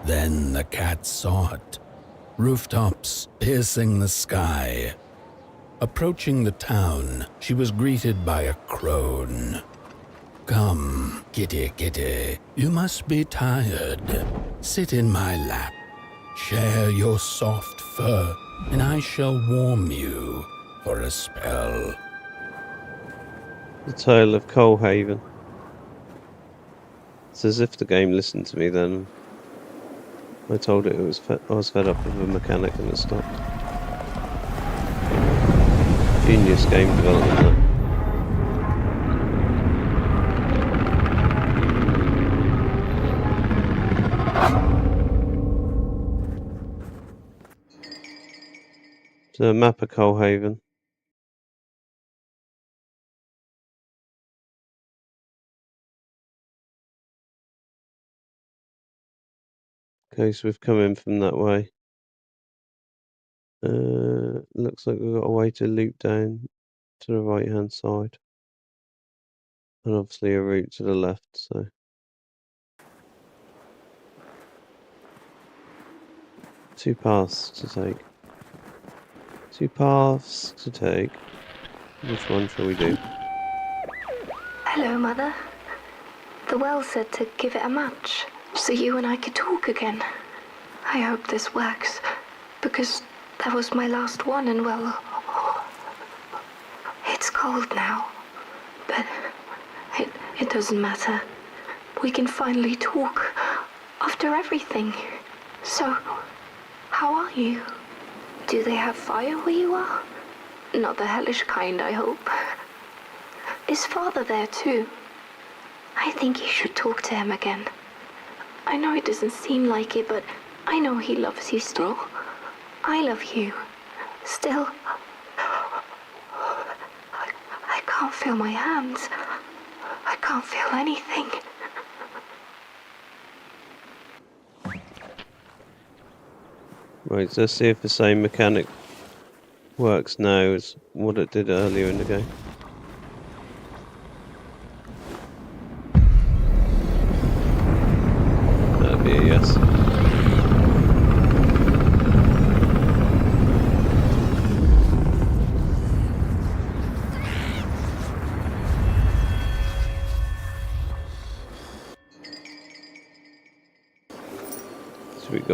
Then the cat saw it. Rooftops piercing the sky. Approaching the town, she was greeted by a crone. "Come, kitty, kitty, you must be tired. Sit in my lap. Share your soft fur, and I shall warm you for a spell." The Tale of Coalhaven. It's as if the game listened to me then. I told it I was fed up with a mechanic and it stopped. Genius game development. So a map of Coalhaven. Okay, so we've come in from that way. Looks like we've got a way to loop down to the right hand side. And obviously a route to the left, so. Two paths to take. Two paths to take. Which one shall we do? Hello, Mother. The well said to give it a match, so you and I could talk again. I hope this works, because that was my last one, and well, it's cold now. But it doesn't matter. We can finally talk after everything. So, how are you? Do they have fire where you are? Not the hellish kind, I hope. Is Father there too? I think you should talk to him again. I know it doesn't seem like it, but I know he loves you still. I love you. Still. I can't feel my hands. I can't feel anything. Right, so let's see if the same mechanic works now as what it did earlier in the game. That'd be a yes.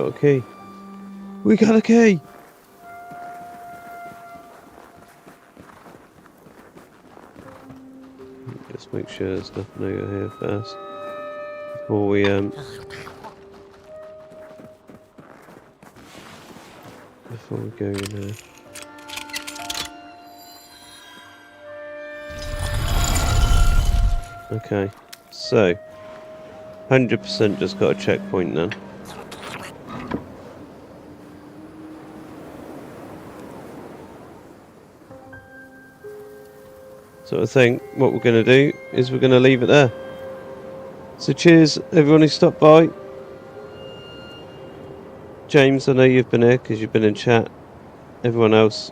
got a key. We got a key! Just make sure there's nothing over here first. Before we go in there. Okay, so 100% just got a checkpoint then. So I think what we're going to do is we're going to leave it there. So cheers everyone who stopped by. James, I know you've been here because you've been in chat. Everyone else,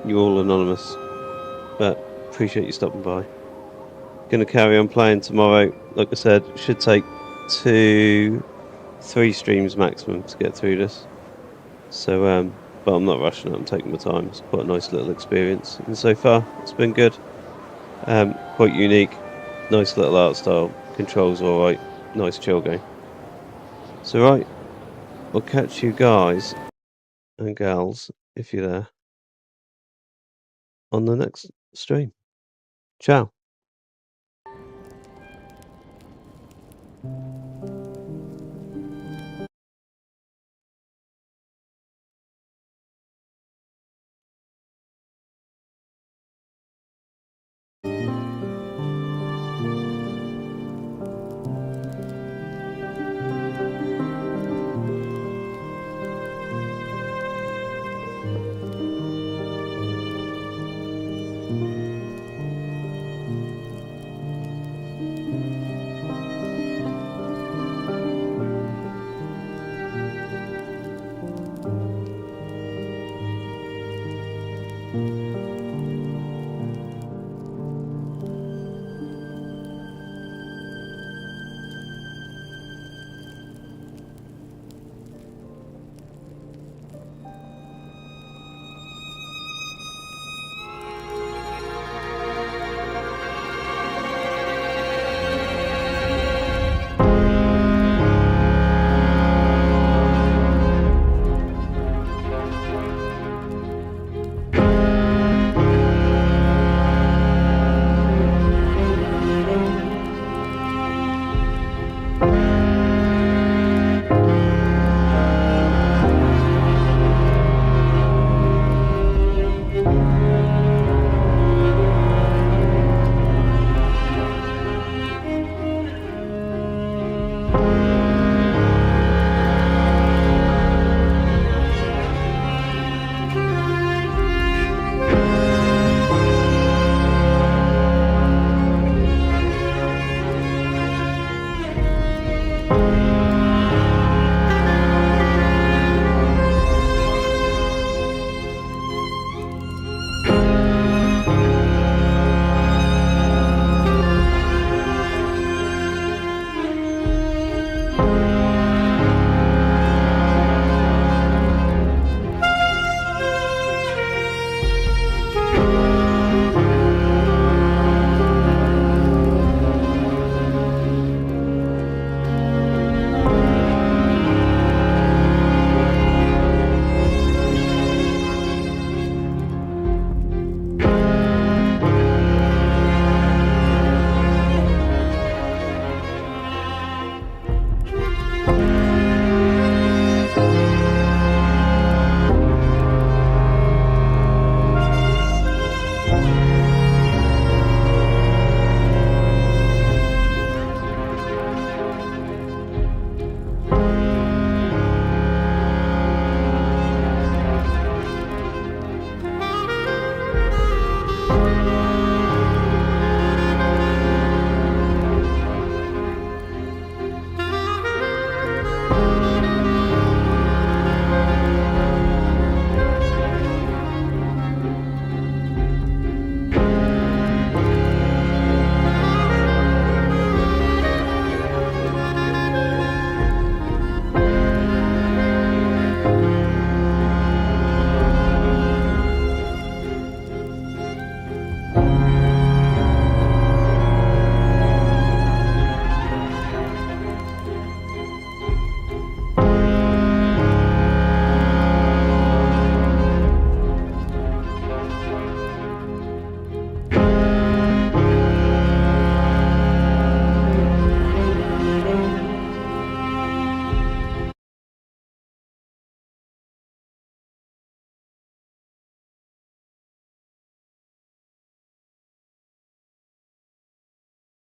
you're all anonymous. But appreciate you stopping by. Going to carry on playing tomorrow. Like I said, should take 2-3 streams maximum to get through this. So, but I'm not rushing it. I'm taking my time. It's quite a nice little experience. And so far, it's been good. Quite unique. Nice little art style. Controls alright. Nice chill game. So right, I'll catch you guys and gals, if you're there, on the next stream. Ciao.